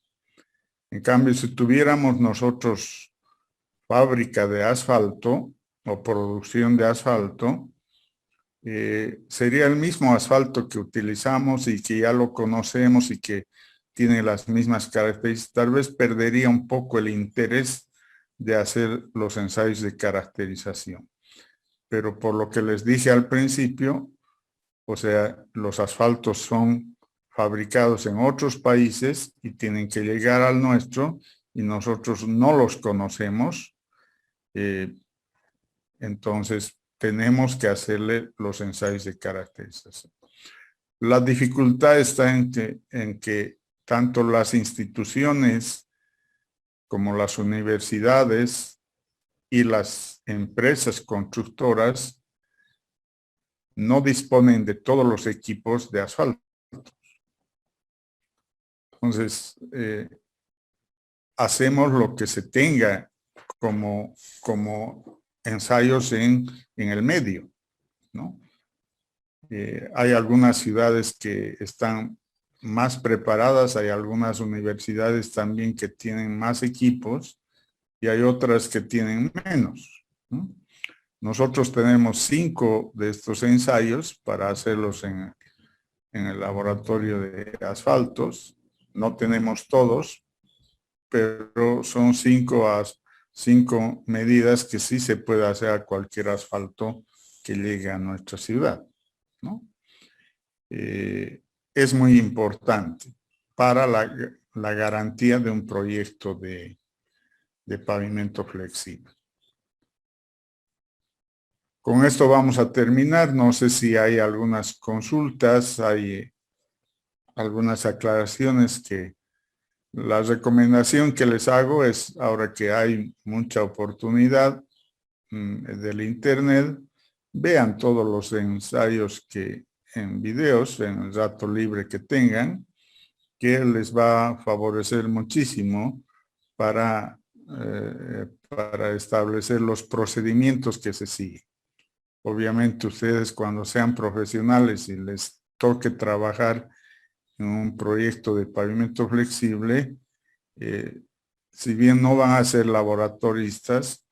En cambio, si tuviéramos nosotros fábrica de asfalto o producción de asfalto, sería el mismo asfalto que utilizamos y que ya lo conocemos y que tiene las mismas características. Tal vez perdería un poco el interés de hacer los ensayos de caracterización. Pero por lo que les dije al principio, o sea, los asfaltos son fabricados en otros países y tienen que llegar al nuestro y nosotros no los conocemos. Entonces tenemos que hacerle los ensayos de caracterización. La dificultad está en que tanto las instituciones como las universidades y las empresas constructoras no disponen de todos los equipos de asfalto. Entonces, hacemos lo que se tenga como ensayos en el medio, ¿no? Hay algunas ciudades que están más preparadas, hay algunas universidades también que tienen más equipos y hay otras que tienen menos, ¿no? Nosotros tenemos 5 de estos ensayos para hacerlos en el laboratorio de asfaltos. No tenemos todos, pero son 5 medidas que sí se puede hacer a cualquier asfalto que llegue a nuestra ciudad, ¿no? Es muy importante para la garantía de un proyecto de pavimento flexible. Con esto vamos a terminar. No sé si hay algunas consultas, hay algunas aclaraciones que la recomendación que les hago es, ahora que hay mucha oportunidad del internet, vean todos los ensayos que en videos, en el rato libre que tengan, que les va a favorecer muchísimo para establecer los procedimientos que se siguen. Obviamente ustedes cuando sean profesionales y les toque trabajar en un proyecto de pavimento flexible, si bien no van a ser laboratoristas,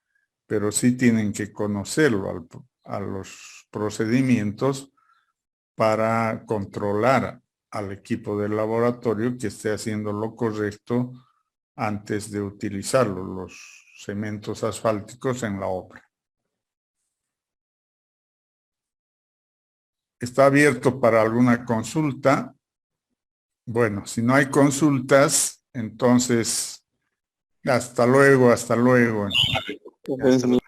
pero sí tienen que conocerlo a los procedimientos para controlar al equipo del laboratorio que esté haciendo lo correcto antes de utilizarlo, los cementos asfálticos en la obra. Está abierto para alguna consulta. Bueno, si no hay consultas, entonces hasta luego, hasta luego. Hasta luego.